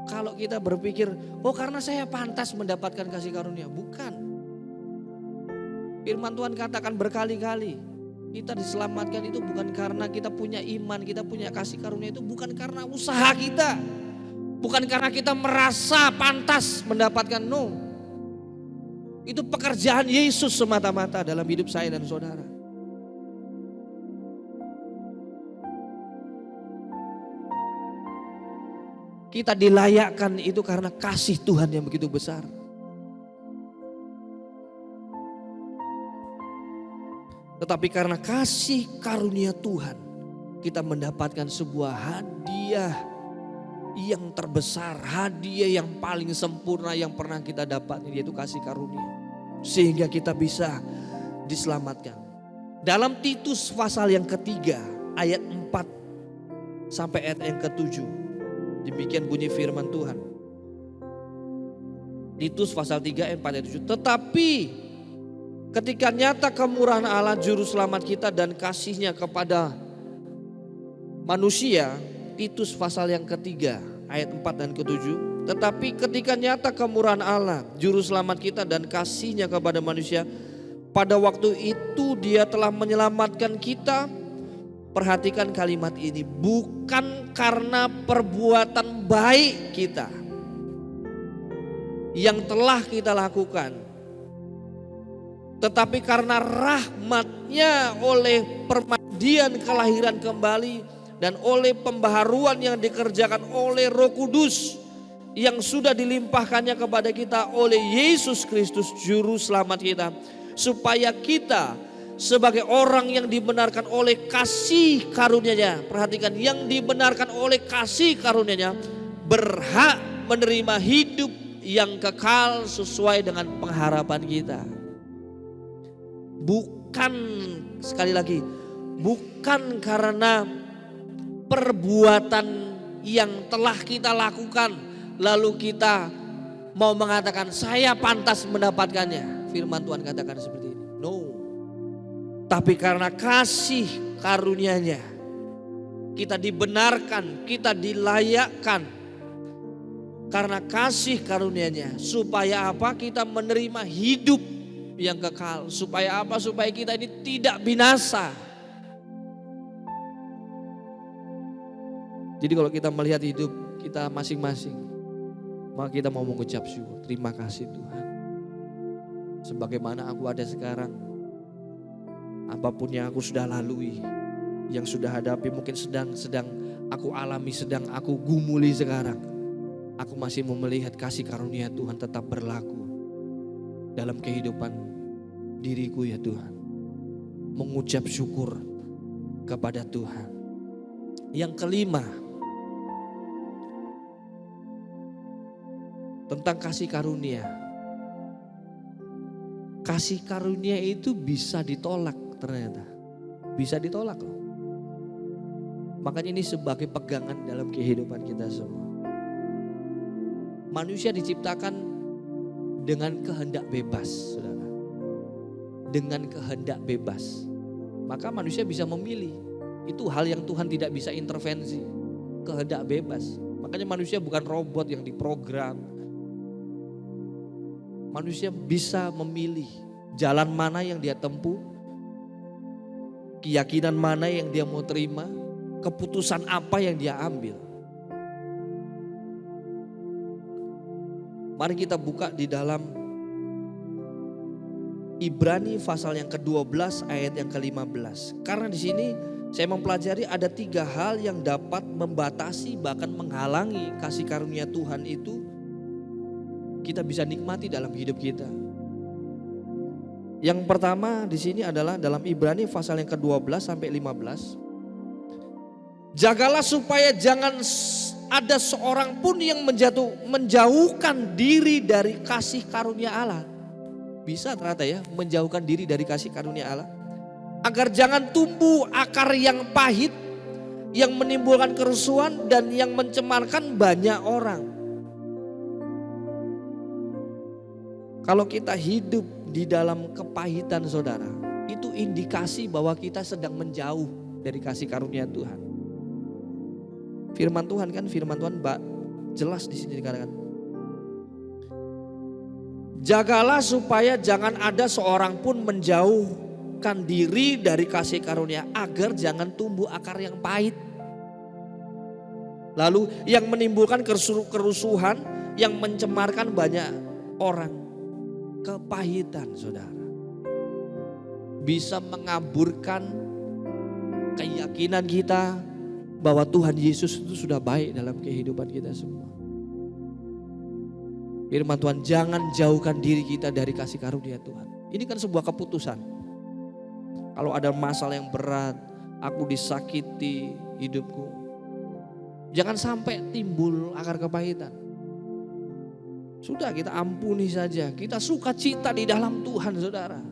Kalau kita berpikir, oh karena saya pantas mendapatkan kasih karunia. Bukan. Firman Tuhan katakan berkali-kali, kita diselamatkan itu bukan karena kita punya iman, kita punya kasih karunia itu bukan karena usaha kita. Bukan karena kita merasa pantas mendapatkan, no. Itu pekerjaan Yesus semata-mata dalam hidup saya dan saudara. Kita dilayakkan itu karena kasih Tuhan yang begitu besar. Tetapi karena kasih karunia Tuhan, kita mendapatkan sebuah hadiah yang terbesar, hadiah yang paling sempurna yang pernah kita dapat, yaitu kasih karunia. Sehingga kita bisa diselamatkan. Dalam Titus pasal yang ketiga, ayat 4 sampai ayat yang ke-7. Demikian bunyi firman Tuhan. Titus pasal 3 ayat 4 ayat 7. Tetapi ketika nyata kemurahan Allah juru selamat kita dan kasihnya kepada manusia, Titus pasal yang ketiga ayat 4 dan ke-7. Tetapi ketika nyata kemurahan Allah juru selamat kita dan kasihnya kepada manusia, pada waktu itu dia telah menyelamatkan kita. Perhatikan kalimat ini, bukan karena perbuatan baik kita yang telah kita lakukan, tetapi karena rahmat-Nya oleh permandian kelahiran kembali dan oleh pembaharuan yang dikerjakan oleh Roh Kudus yang sudah dilimpahkannya kepada kita oleh Yesus Kristus juru selamat kita, supaya kita sebagai orang yang dibenarkan oleh kasih karunia-Nya, perhatikan, yang dibenarkan oleh kasih karunia-Nya berhak menerima hidup yang kekal sesuai dengan pengharapan kita. Bukan, sekali lagi, bukan karena perbuatan yang telah kita lakukan lalu kita mau mengatakan saya pantas mendapatkannya. Firman Tuhan katakan seperti ini. No. Tapi karena kasih karunia-Nya kita dibenarkan, kita dilayakkan karena kasih karunia-Nya. Supaya apa? Kita menerima hidup yang kekal. Supaya apa? Supaya kita ini tidak binasa. Jadi kalau kita melihat hidup kita masing-masing, maka kita mau mengucap syukur. Terima kasih Tuhan. Sebagaimana aku ada sekarang, apapun yang aku sudah lalui, yang sudah hadapi, mungkin sedang aku alami, sedang aku gumuli sekarang, aku masih mau melihat kasih karunia Tuhan tetap berlaku dalam kehidupan diriku ya Tuhan. Mengucap syukur kepada Tuhan. Yang kelima, tentang kasih karunia. Kasih karunia itu bisa ditolak ternyata. Bisa ditolak loh. Makanya ini sebagai pegangan dalam kehidupan kita semua. Manusia diciptakan dengan kehendak bebas, saudara. Dengan kehendak bebas. Maka manusia bisa memilih. Itu hal yang Tuhan tidak bisa intervensi. Kehendak bebas. Makanya manusia bukan robot yang diprogram. Manusia bisa memilih jalan mana yang dia tempuh, keyakinan mana yang dia mau terima, keputusan apa yang dia ambil. Mari kita buka di dalam Ibrani pasal yang ke-12 ayat yang ke-15. Karena di sini saya mempelajari ada 3 hal yang dapat membatasi bahkan menghalangi kasih karunia Tuhan itu kita bisa nikmati dalam hidup kita. Yang pertama di sini adalah dalam Ibrani pasal yang ke-12 sampai 15. Jagalah supaya jangan ada seorang pun yang menjauhkan diri dari kasih karunia Allah. bisa ternyata ya menjauhkan diri dari kasih karunia Allah. Agar jangan tumbuh akar yang pahit, yang menimbulkan kerusuhan dan yang mencemarkan banyak orang. Kalau kita hidup di dalam kepahitan saudara, itu indikasi bahwa kita sedang menjauh dari kasih karunia Tuhan. Firman Tuhan kan, firman Tuhan jelas di sini dikatakan, jagalah supaya jangan ada seorang pun menjauhkan diri dari kasih karunia, agar jangan tumbuh akar yang pahit. Lalu yang menimbulkan kerusuhan, yang mencemarkan banyak orang. Kepahitan saudara bisa mengaburkan keyakinan kita bahwa Tuhan Yesus itu sudah baik dalam kehidupan kita semua. Firman Tuhan, jangan jauhkan diri kita dari kasih karunia Tuhan. Ini kan sebuah keputusan. Kalau ada masalah yang berat, aku disakiti hidupku, jangan sampai timbul akar kepahitan. Sudah, kita ampuni saja, kita sukacita di dalam Tuhan saudara.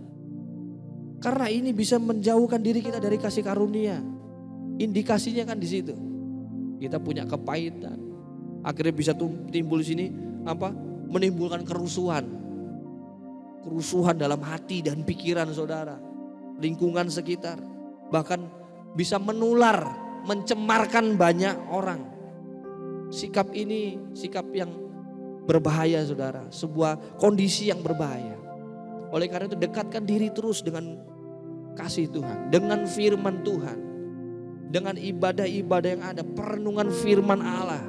Karena ini bisa menjauhkan diri kita dari kasih karunia. Indikasinya kan di situ. Kita punya kepahitan, akhirnya bisa timbul di sini apa? Menimbulkan kerusuhan. Kerusuhan dalam hati dan pikiran saudara, lingkungan sekitar, bahkan bisa menular, mencemarkan banyak orang. Sikap ini sikap yang berbahaya saudara, sebuah kondisi yang berbahaya. Oleh karena itu dekatkan diri terus dengan kasih Tuhan, dengan firman Tuhan, dengan ibadah-ibadah yang ada, perenungan firman Allah.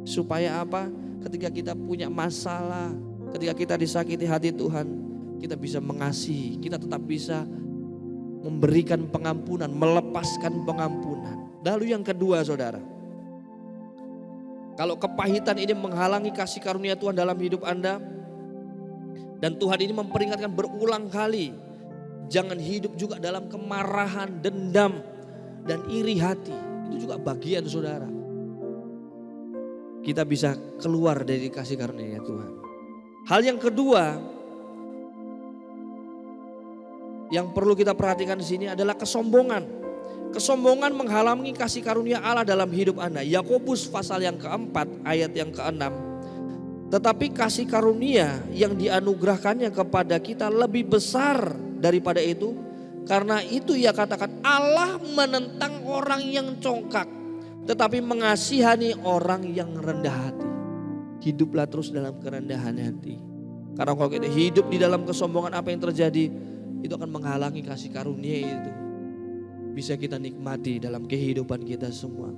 Supaya apa? Ketika kita punya masalah, ketika kita disakiti hati Tuhan, kita bisa mengasihi, kita tetap bisa memberikan pengampunan, melepaskan pengampunan. Lalu yang kedua saudara, kalau kepahitan ini menghalangi kasih karunia Tuhan dalam hidup Anda, dan Tuhan ini memperingatkan berulang kali, jangan hidup juga dalam kemarahan, dendam, dan iri hati. Itu juga bagian saudara. Kita bisa keluar dari kasih karunia Tuhan. Hal yang kedua yang perlu kita perhatikan di sini adalah kesombongan. Kesombongan menghalangi kasih karunia Allah dalam hidup Anda. Yakobus pasal yang keempat ayat yang keenam. Tetapi kasih karunia yang dianugerahkannya kepada kita lebih besar daripada itu. Karena itu ia katakan, Allah menentang orang yang congkak, tetapi mengasihani orang yang rendah hati. Hiduplah terus dalam kerendahan hati. Karena kalau kita hidup di dalam kesombongan, apa yang terjadi? Itu akan menghalangi kasih karunia itu bisa kita nikmati dalam kehidupan kita semua.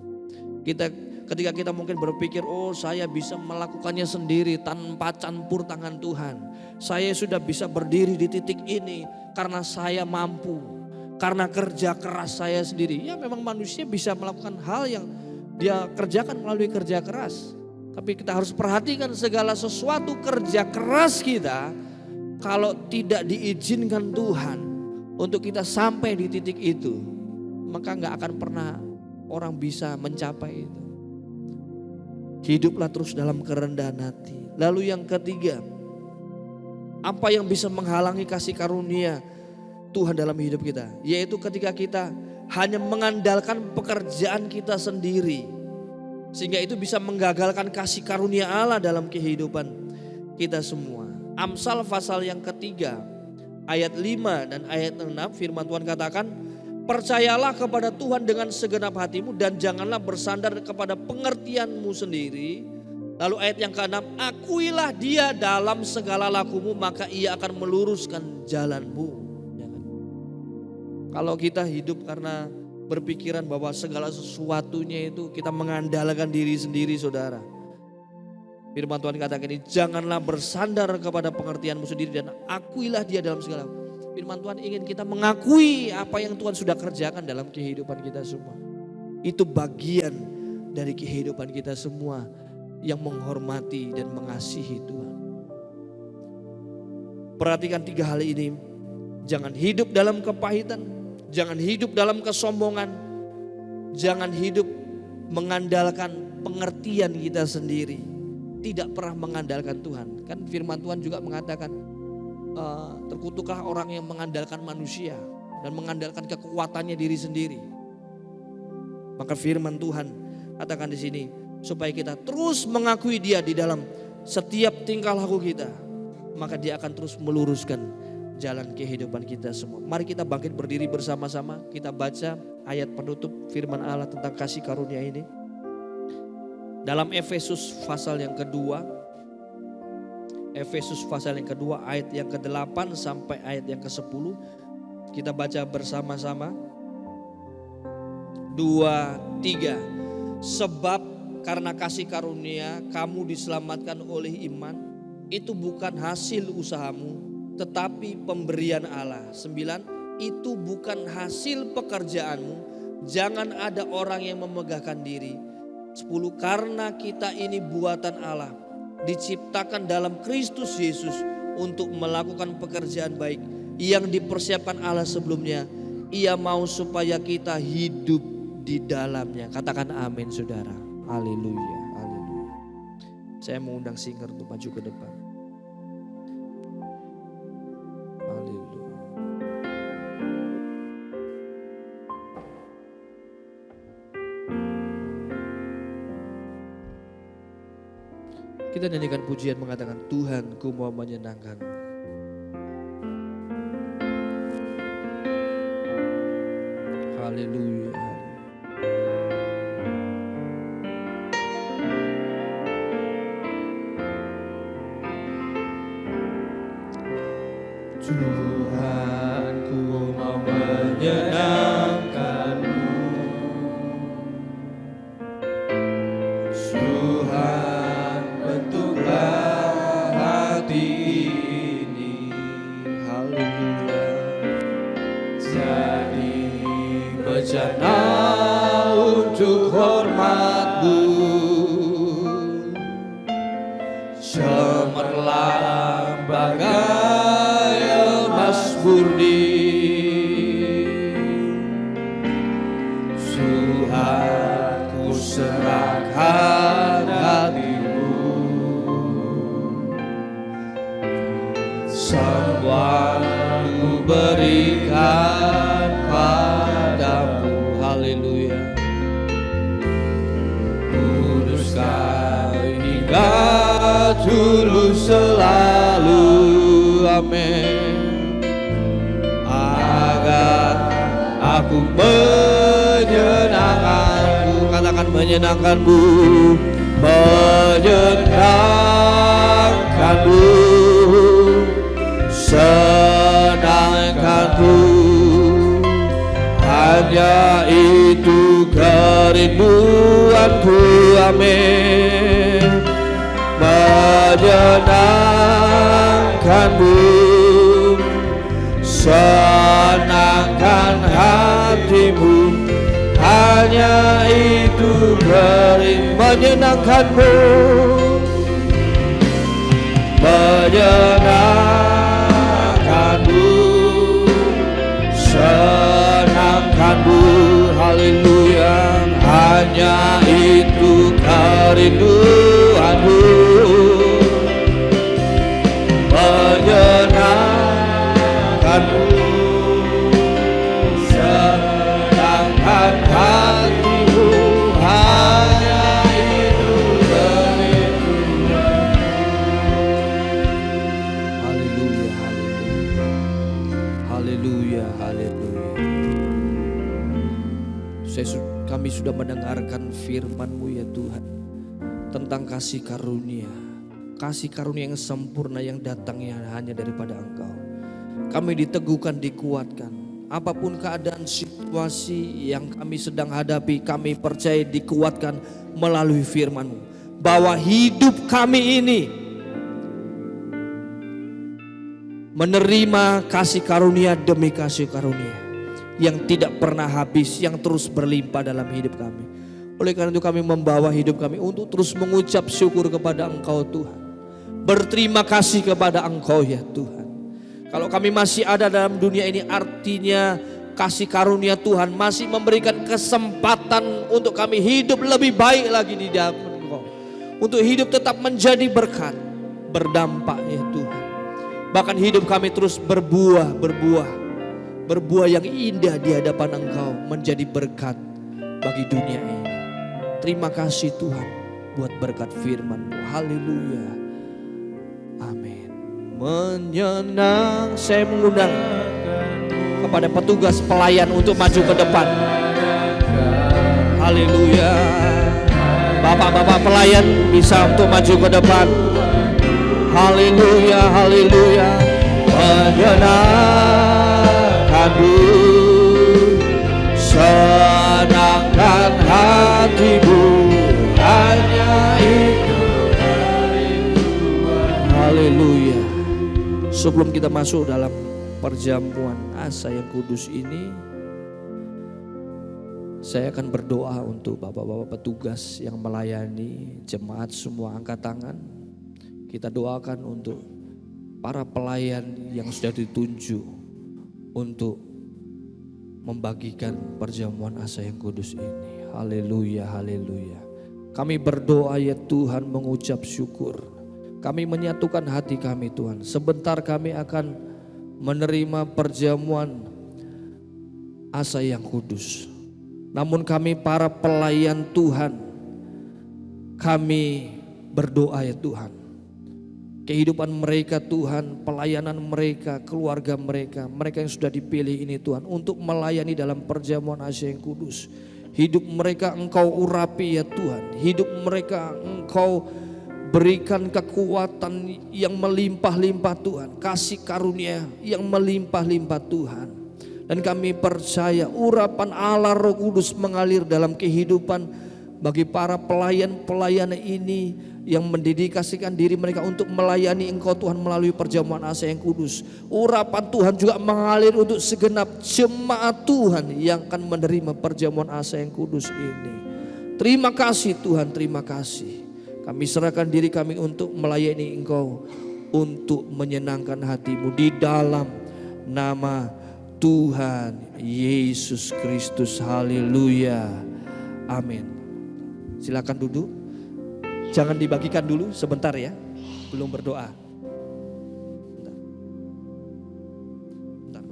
Ketika kita mungkin berpikir, oh saya bisa melakukannya sendiri tanpa campur tangan Tuhan. Saya sudah bisa berdiri di titik ini karena saya mampu, karena kerja keras saya sendiri. Ya memang manusia bisa melakukan hal yang dia kerjakan melalui kerja keras. Tapi kita harus perhatikan segala sesuatu kerja keras kita, kalau tidak diizinkan Tuhan untuk kita sampai di titik itu, maka gak akan pernah orang bisa mencapai itu. Hiduplah terus dalam kerendahan hati. Lalu yang ketiga, apa yang bisa menghalangi kasih karunia Tuhan dalam hidup kita? Yaitu ketika kita hanya mengandalkan pekerjaan kita sendiri, sehingga itu bisa menggagalkan kasih karunia Allah dalam kehidupan kita semua. Amsal pasal yang ketiga ayat 5 dan ayat 6 firman Tuhan katakan, percayalah kepada Tuhan dengan segenap hatimu dan janganlah bersandar kepada pengertianmu sendiri. Lalu ayat yang ke-6, akuilah dia dalam segala lakumu maka ia akan meluruskan jalanmu. Kalau kita hidup karena berpikiran bahwa segala sesuatunya itu kita mengandalkan diri sendiri saudara. Firman Tuhan katakan ini, janganlah bersandar kepada pengertianmu sendiri dan akuilah dia dalam segala. Firman Tuhan ingin kita mengakui apa yang Tuhan sudah kerjakan dalam kehidupan kita semua. Itu bagian dari kehidupan kita semua yang menghormati dan mengasihi Tuhan. Perhatikan 3 hal ini. Jangan hidup dalam kepahitan, jangan hidup dalam kesombongan, jangan hidup mengandalkan pengertian kita sendiri. Tidak pernah mengandalkan Tuhan. Kan firman Tuhan juga mengatakan, Terkutuklah orang yang mengandalkan manusia dan mengandalkan kekuatannya diri sendiri. Maka firman Tuhan katakan di sini, supaya kita terus mengakui Dia di dalam setiap tingkah laku kita, maka Dia akan terus meluruskan jalan kehidupan kita semua. Mari kita bangkit berdiri bersama-sama, kita baca ayat penutup firman Allah tentang kasih karunia ini. Dalam Efesus pasal yang kedua, Efesus pasal yang kedua ayat yang ke-8 sampai ayat yang ke-10. Kita baca bersama-sama. 2, 3. Sebab karena kasih karunia kamu diselamatkan oleh iman, itu bukan hasil usahamu, tetapi pemberian Allah. 9. Itu bukan hasil pekerjaanmu, jangan ada orang yang memegahkan diri. 10. Karena kita ini buatan Allah, diciptakan dalam Kristus Yesus untuk melakukan pekerjaan baik yang dipersiapkan Allah sebelumnya. Ia mau supaya kita hidup di dalamnya. Katakan amin saudara. Haleluya, haleluya. Saya mau undang singer untuk maju ke depan. Haleluya. Kita nyanyikan pujian mengatakan, Tuhan ku mau menyenangkan. Haleluya. Tuhan ku mau menyenangkan-Mu. Tuhan bentuklah hati ini. Haleluya. Jadi bejana untuk hormat-Mu. Cemerlang bagai emas murni. Tuhan ku serahkan hati-Mu. Semua ku berikan padamu. Haleluya. Kuduskan hingga tulus selalu. Amin. Agar aku menyenangkan-Mu. Katakan menyenangkan-Mu. Menyenangkan-Mu. Senangkan-Mu. Hanya itu kerinduanku. Amin. Menyenangkan-Mu. Senangkan hati-Mu. Hanya itu menyenangkan-Mu. Menyenangkan-Mu. Senangkan-Mu. Haleluya. Hanya itu kerinduan-Mu. Menyenangkan-Mu. Senangkan hati-Mu. Hanya itu kerinduan. Haleluya, haleluya. Haleluya, haleluya. Kami sudah mendengarkan firman-Mu ya Tuhan, tentang kasih karunia. Kasih karunia yang sempurna yang datangnya hanya daripada Engkau. Kami diteguhkan, dikuatkan. Apapun keadaan situasi yang kami sedang hadapi, kami percaya dikuatkan melalui firman-Mu. Bahwa hidup kami ini menerima kasih karunia demi kasih karunia yang tidak pernah habis, yang terus berlimpah dalam hidup kami. Oleh karena itu kami membawa hidup kami untuk terus mengucap syukur kepada Engkau Tuhan. Berterima kasih kepada Engkau ya Tuhan. Kalau kami masih ada dalam dunia ini, artinya kasih karunia Tuhan masih memberikan kesempatan untuk kami hidup lebih baik lagi di dalam Engkau. Untuk hidup tetap menjadi berkat, berdampak ya Tuhan. Bahkan hidup kami terus berbuah yang indah di hadapan Engkau, menjadi berkat bagi dunia ini. Terima kasih Tuhan buat berkat firman-Mu. Haleluya. Amin. Menyenang, saya mengundang kepada petugas pelayan untuk maju ke depan. Haleluya. Bapak-bapak pelayan bisa untuk maju ke depan. Haleluya, haleluya. Menyenangkanmu, senangkan hatimu, hanya itu. Haleluya. Sebelum kita masuk dalam perjamuan asa yang kudus ini, saya akan berdoa untuk bapak-bapak petugas yang melayani jemaat semua. Angkat tangan. Kita doakan untuk para pelayan yang sudah ditunjuk untuk membagikan perjamuan asa yang kudus ini. Haleluya, haleluya. Kami berdoa ya Tuhan, mengucap syukur. Kami menyatukan hati kami Tuhan. Sebentar kami akan menerima perjamuan asa yang kudus. Namun kami para pelayan Tuhan, kami berdoa ya Tuhan. Kehidupan mereka Tuhan, pelayanan mereka, keluarga mereka, mereka yang sudah dipilih ini Tuhan, untuk melayani dalam perjamuan asa yang kudus. Hidup mereka Engkau urapi ya Tuhan. Hidup mereka Engkau berikan kekuatan yang melimpah-limpah Tuhan. Kasih karunia yang melimpah-limpah Tuhan. Dan kami percaya urapan Allah Roh Kudus mengalir dalam kehidupan bagi para pelayan-pelayan ini yang mendedikasikan diri mereka untuk melayani Engkau Tuhan melalui perjamuan asa yang kudus. Urapan Tuhan juga mengalir untuk segenap jemaat Tuhan yang akan menerima perjamuan asa yang kudus ini. Terima kasih Tuhan, terima kasih. Kami serahkan diri kami untuk melayani Engkau, untuk menyenangkan hati-Mu di dalam nama Tuhan Yesus Kristus. Haleluya. Amin. Silakan duduk. Jangan dibagikan dulu sebentar ya. Belum berdoa. Bentar.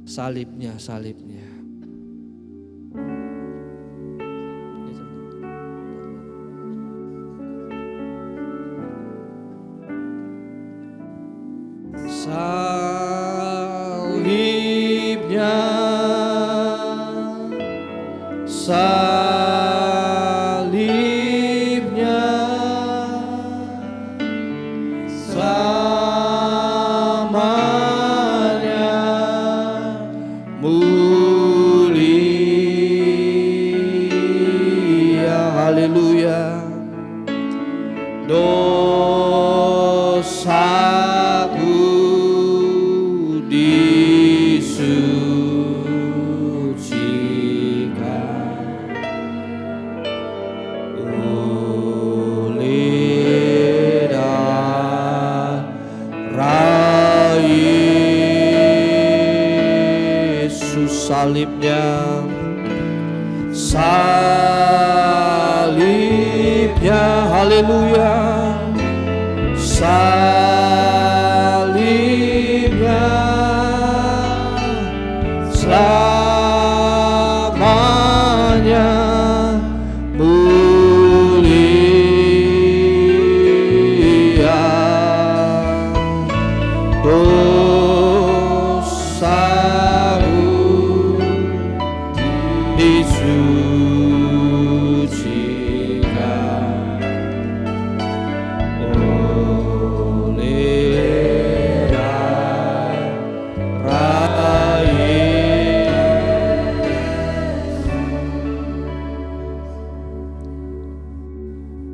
Salibnya. Salibnya, selamanya mulia. Haleluya. Dosaku salibnya, haleluya, salibnya, selamanya mulia.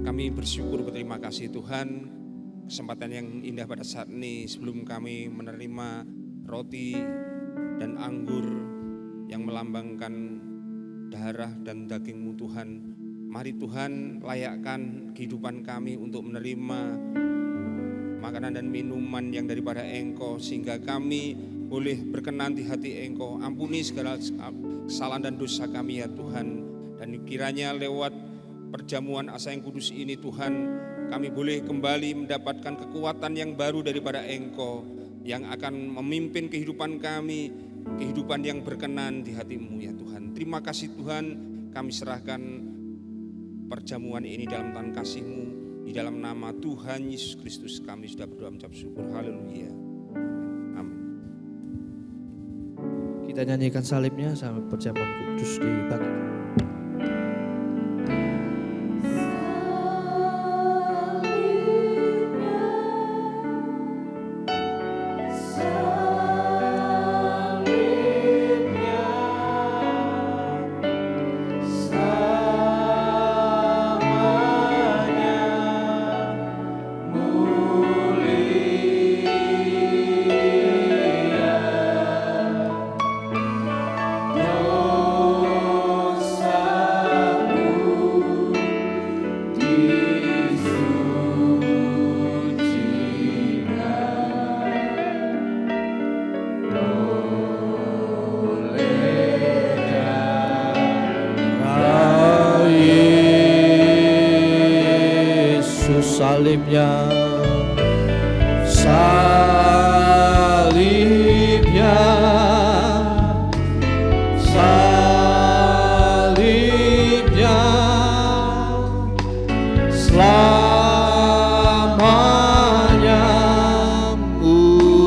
Kami bersyukur, berterima kasih Tuhan, kesempatan yang indah pada saat ini sebelum kami menerima roti dan anggur yang melambangkan darah dan daging-Mu Tuhan. Mari Tuhan layakkan kehidupan kami untuk menerima makanan dan minuman yang daripada Engkau, sehingga kami boleh berkenan di hati Engkau. Ampuni segala kesalahan dan dosa kami ya Tuhan, dan kiranya lewat perjamuan asa yang kudus ini Tuhan, kami boleh kembali mendapatkan kekuatan yang baru daripada Engkau yang akan memimpin kehidupan kami, kehidupan yang berkenan di hati-Mu ya Tuhan. Terima kasih Tuhan, kami serahkan perjamuan ini dalam tangan kasih-Mu, di dalam nama Tuhan Yesus Kristus kami sudah berdoa mengucap syukur. Haleluya. Amin. Kita nyanyikan salibnya sampai perjamuan kudus dibagi. Salibnya, salibnya, salibnya, selamanya mulia.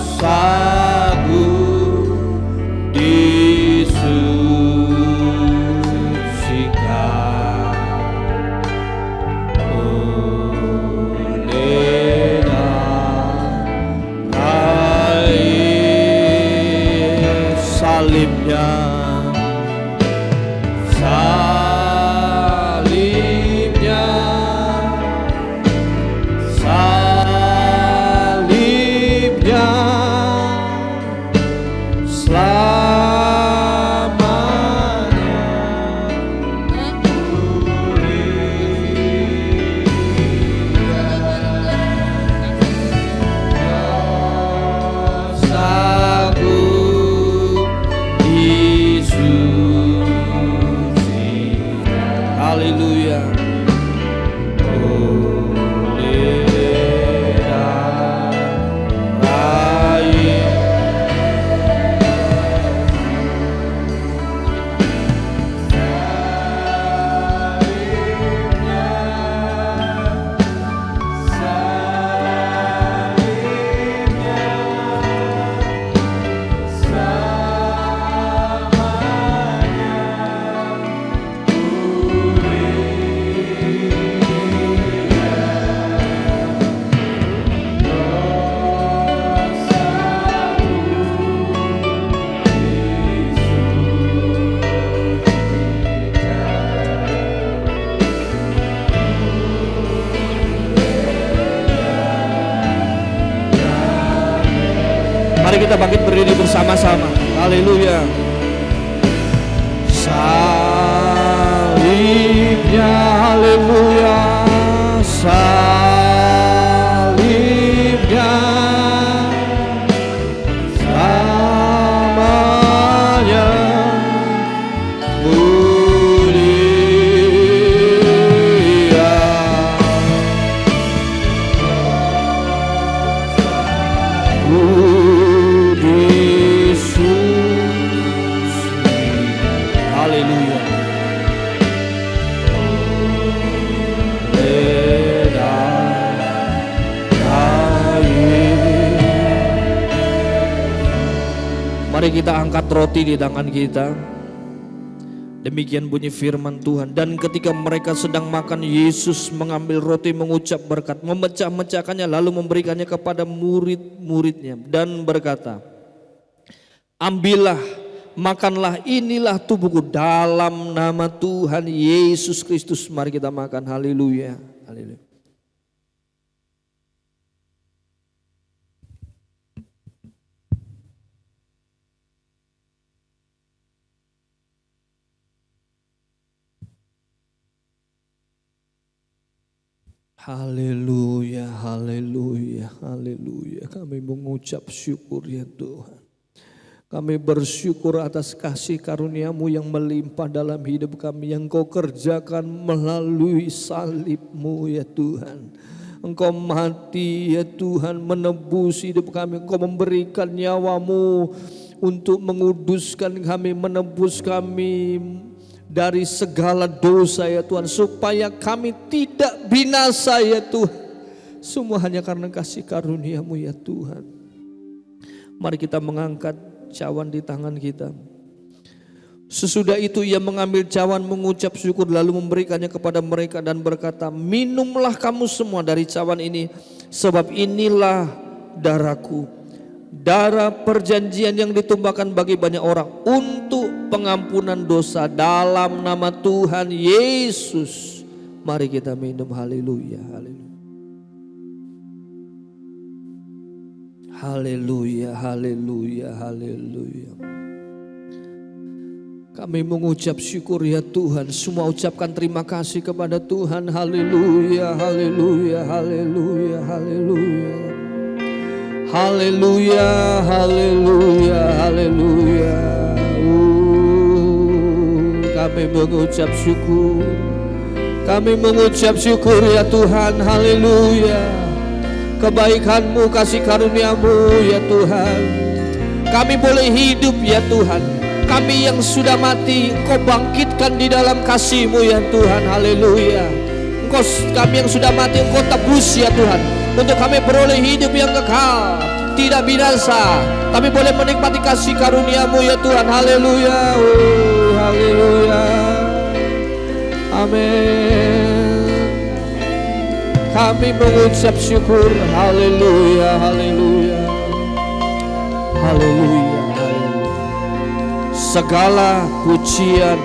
Salibnya, salibnya, salibnya, selamanya haleluya. Mari kita bangkit berdiri bersama-sama. Haleluya. Salibnya, haleluya. Salibnya, selamanya mulia. Haleluya. Mari kita angkat roti di tangan kita. Demikian bunyi firman Tuhan. Dan ketika mereka sedang makan, Yesus mengambil roti, mengucap berkat, memecah-mecahkannya, lalu memberikannya kepada murid-muridnya dan berkata, ambillah, makanlah, inilah tubuhku. Dalam nama Tuhan Yesus Kristus mari kita makan. Haleluya. Haleluya. Haleluya, haleluya, haleluya. Kami mengucap syukur ya Tuhan. Kami bersyukur atas kasih karunia-Mu yang melimpah dalam hidup kami, yang Kau kerjakan melalui salib-Mu ya Tuhan. Engkau mati ya Tuhan menebus hidup kami. Engkau memberikan nyawa-Mu untuk menguduskan kami, menebus kami dari segala dosa ya Tuhan, supaya kami tidak binasa ya Tuhan. Semua hanya karena kasih karunia-Mu ya Tuhan. Mari kita mengangkat cawan di tangan kita. Sesudah itu ia mengambil cawan, mengucap syukur, lalu memberikannya kepada mereka dan berkata, minumlah kamu semua dari cawan ini, sebab inilah darahku, darah perjanjian yang ditumpahkan bagi banyak orang untuk pengampunan dosa. Dalam nama Tuhan Yesus, mari kita minum. Haleluya, haleluya. Haleluya, haleluya, haleluya. Kami mengucap syukur ya Tuhan. Semua ucapkan terima kasih kepada Tuhan. Haleluya, haleluya, haleluya, haleluya. Haleluya, haleluya, haleluya. Kami mengucap syukur. Kami mengucap syukur ya Tuhan. Haleluya. Kebaikan-Mu, kasih karunia-Mu ya Tuhan. Kami boleh hidup ya Tuhan. Kami yang sudah mati, Engkau bangkitkan di dalam kasih-Mu ya Tuhan. Haleluya. Kami yang sudah mati, Engkau tebus ya Tuhan, untuk kami beroleh hidup yang kekal, tidak binasa, tapi boleh menikmati kasih karunia-Mu ya Tuhan. Haleluya, haleluya, amin. Kami mengucap syukur. Haleluya, haleluya, haleluya, haleluya. Segala pujian,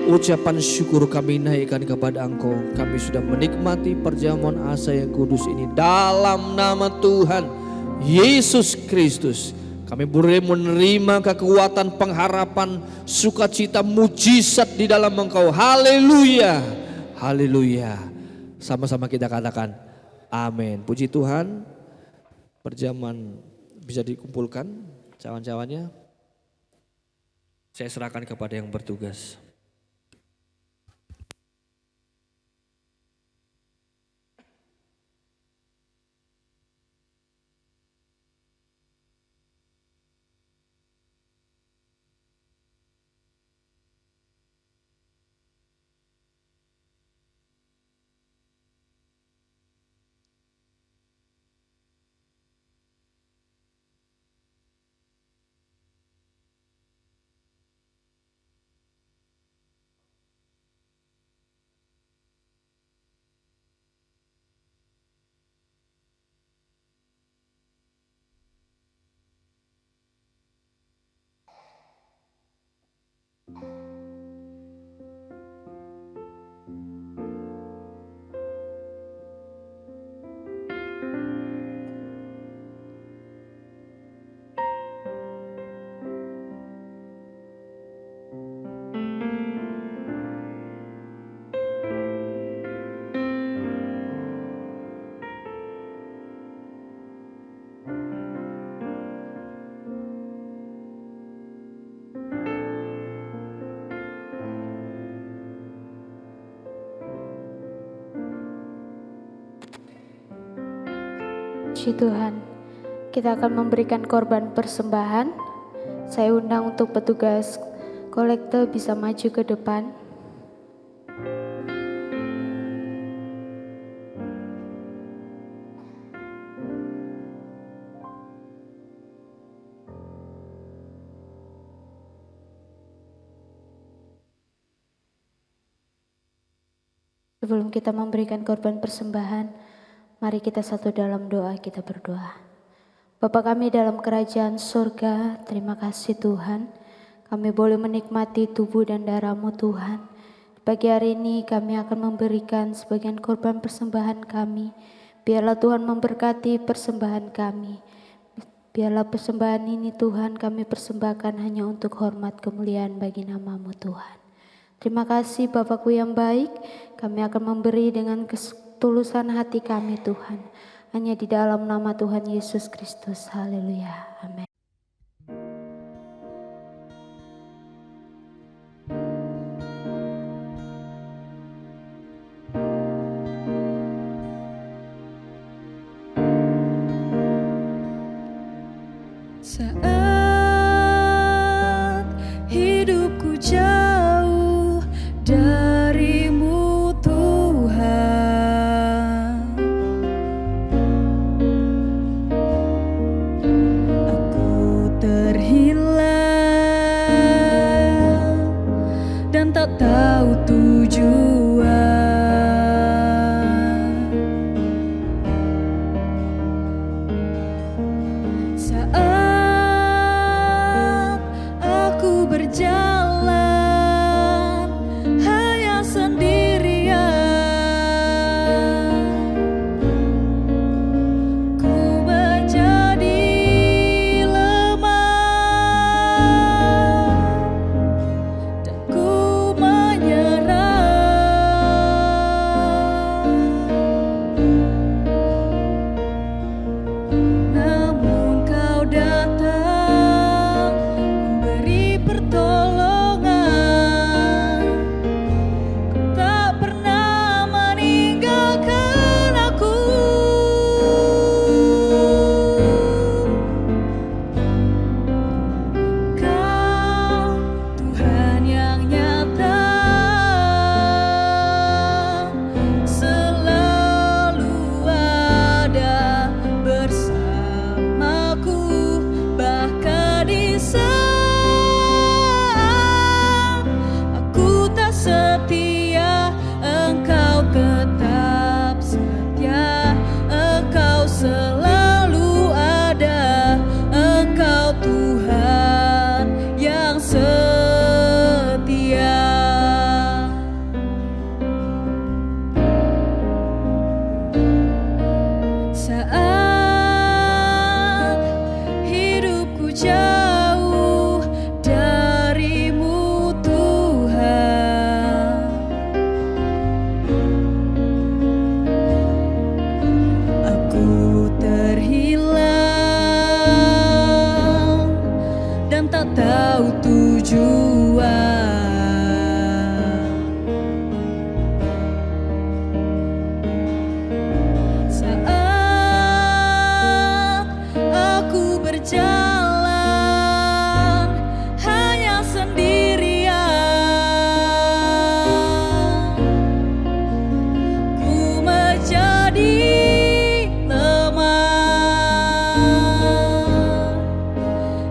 ucapan syukur kami naikkan kepada Engkau. Kami sudah menikmati perjamuan asa yang kudus ini dalam nama Tuhan Yesus Kristus. Kami boleh menerima kekuatan, pengharapan, sukacita, mujizat di dalam Engkau. Haleluya, haleluya. Sama-sama kita katakan amin. Puji Tuhan. Perjamuan bisa dikumpulkan cawan-cawannya. Saya serahkan kepada yang bertugas. Puji Tuhan, kita akan memberikan korban persembahan. Saya undang untuk petugas kolektor bisa maju ke depan. Sebelum kita memberikan korban persembahan, mari kita satu dalam doa, kita berdoa. Bapa kami dalam kerajaan surga, terima kasih Tuhan. Kami boleh menikmati tubuh dan darah-Mu Tuhan. Pagi hari ini kami akan memberikan sebagian korban persembahan kami. Biarlah Tuhan memberkati persembahan kami. Biarlah persembahan ini Tuhan kami persembahkan hanya untuk hormat kemuliaan bagi nama-Mu Tuhan. Terima kasih Bapakku yang baik, kami akan memberi dengan ketulusan hati kami Tuhan. Hanya di dalam nama Tuhan Yesus Kristus. Haleluya. Amin. Saat hidupku jauh darimu Tuhan, aku terhilang dan tak tahu tujuan. Saat aku berjalan hanya sendirian, ku menjadi lemah dan ku menyerah. Namun kau datang memberi pertolongan, kau tak pernah meninggalkan aku. Kau Tuhan yang nyata, selalu ada bersamaku, bahkan di saat aku tak setia, Engkau tetap setia. Engkau selalu ada, Engkau Tuhan yang setia. Saat hidupku jauh darimu Tuhan, aku terhilang dan tak tahu tujuan. Saat aku berjalan hanya sendirian, ku menjadi lemah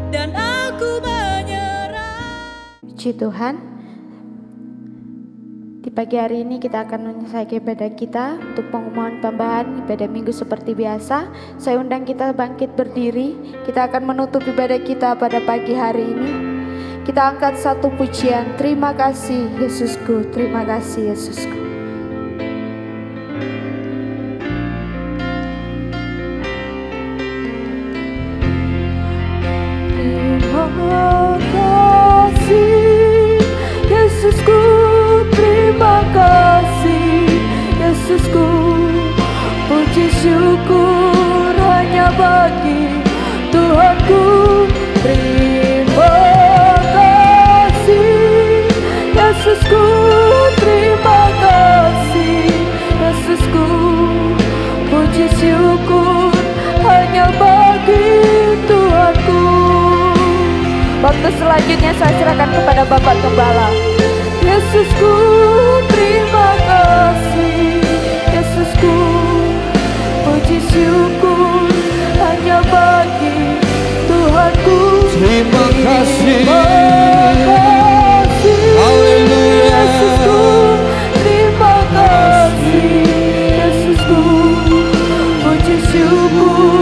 dan aku menyerah. Puji Tuhan. Di pagi hari ini kita akan menyelesaikan ibadah kita. Untuk pengumuman tambahan ibadah minggu seperti biasa, saya undang kita bangkit berdiri. Kita akan menutup ibadah kita pada pagi hari ini. Kita angkat satu pujian. Terima kasih Yesusku, terima kasih Yesusku. Terima kasih Yesusku, terima kasih Yesusku. Puji syukur hanya bagi Tuhanku. Terima kasih Yesusku, terima kasih Yesusku. Puji syukur hanya bagi Tuhanku. Waktu selanjutnya saya serahkan kepada Bapak Gembala. Yesusku, terima kasih Yesusku. Puji syukur hanya bagi Tuhanku. Terima kasih. Haleluya. Yesusku, terima kasih Yesusku. Puji syukur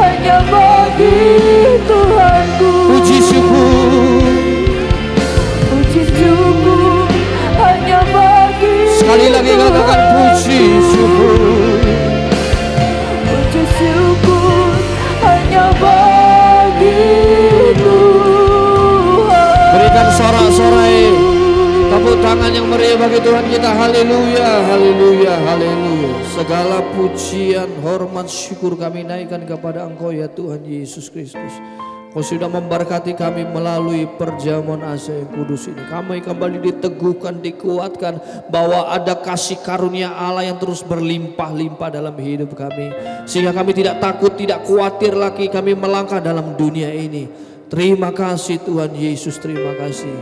hanya bagi Tuhanku. Puji syukur. Puji syukur hanya bagi Sekali lagi katakan puji syukur. Puji syukur hanya bagi Tuhan. Berikan sorak-sorai tepuk tangan yang meriah bagi Tuhan kita. Haleluya, haleluya, haleluya. Segala pujian, hormat, syukur kami naikkan kepada Engkau ya Tuhan Yesus Kristus. Kau sudah memberkati kami melalui perjamuan asa yang kudus ini. Kami kembali diteguhkan, dikuatkan bahwa ada kasih karunia Allah yang terus berlimpah-limpah dalam hidup kami. Sehingga kami tidak takut, tidak khawatir lagi kami melangkah dalam dunia ini. Terima kasih Tuhan Yesus, terima kasih.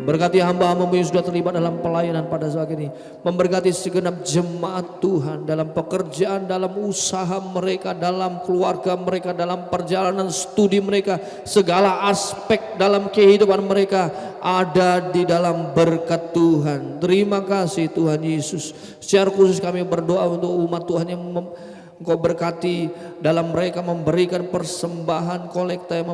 Memberkati hamba-hamba yang sudah terlibat dalam pelayanan pada saat ini. Memberkati segenap jemaat Tuhan dalam pekerjaan, dalam usaha mereka, dalam keluarga mereka, dalam perjalanan studi mereka. Segala aspek dalam kehidupan mereka ada di dalam berkat Tuhan. Terima kasih Tuhan Yesus. Secara khusus kami berdoa untuk umat Tuhan yang Engkau berkati dalam mereka memberikan persembahan kolekta, yang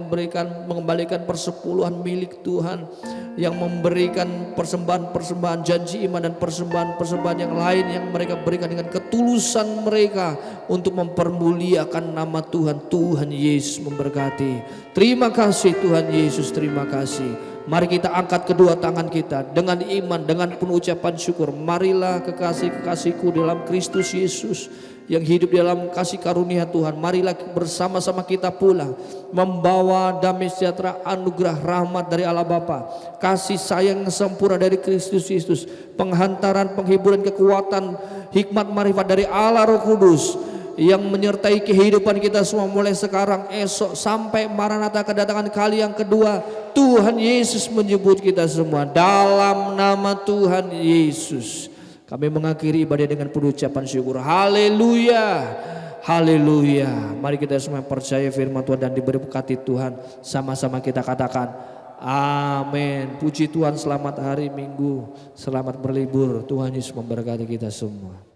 mengembalikan persepuluhan milik Tuhan, yang memberikan persembahan-persembahan janji iman dan persembahan-persembahan yang lain yang mereka berikan dengan ketulusan mereka untuk mempermuliakan nama Tuhan. Tuhan Yesus memberkati. Terima kasih Tuhan Yesus, terima kasih. Mari kita angkat kedua tangan kita dengan iman, dengan penuh ucapan syukur. Marilah kekasih-kekasihku dalam Kristus Yesus yang hidup dalam kasih karunia Tuhan. Marilah bersama-sama kita pulang membawa damai sejahtera, anugerah, rahmat dari Allah Bapa, kasih sayang sempurna dari Kristus Yesus, penghantaran, penghiburan, kekuatan, hikmat, marifat dari Allah Roh Kudus yang menyertai kehidupan kita semua mulai sekarang, esok sampai Maranatha kedatangan kali yang kedua. Tuhan Yesus menyebut kita semua dalam nama Tuhan Yesus. Kami mengakhiri ibadah dengan penuh ucapan syukur. Haleluya, haleluya. Mari kita semua percaya firman Tuhan dan diberi berkati Tuhan. Sama-sama kita katakan amin. Puji Tuhan, selamat hari Minggu, selamat berlibur. Tuhan Yesus memberkati kita semua.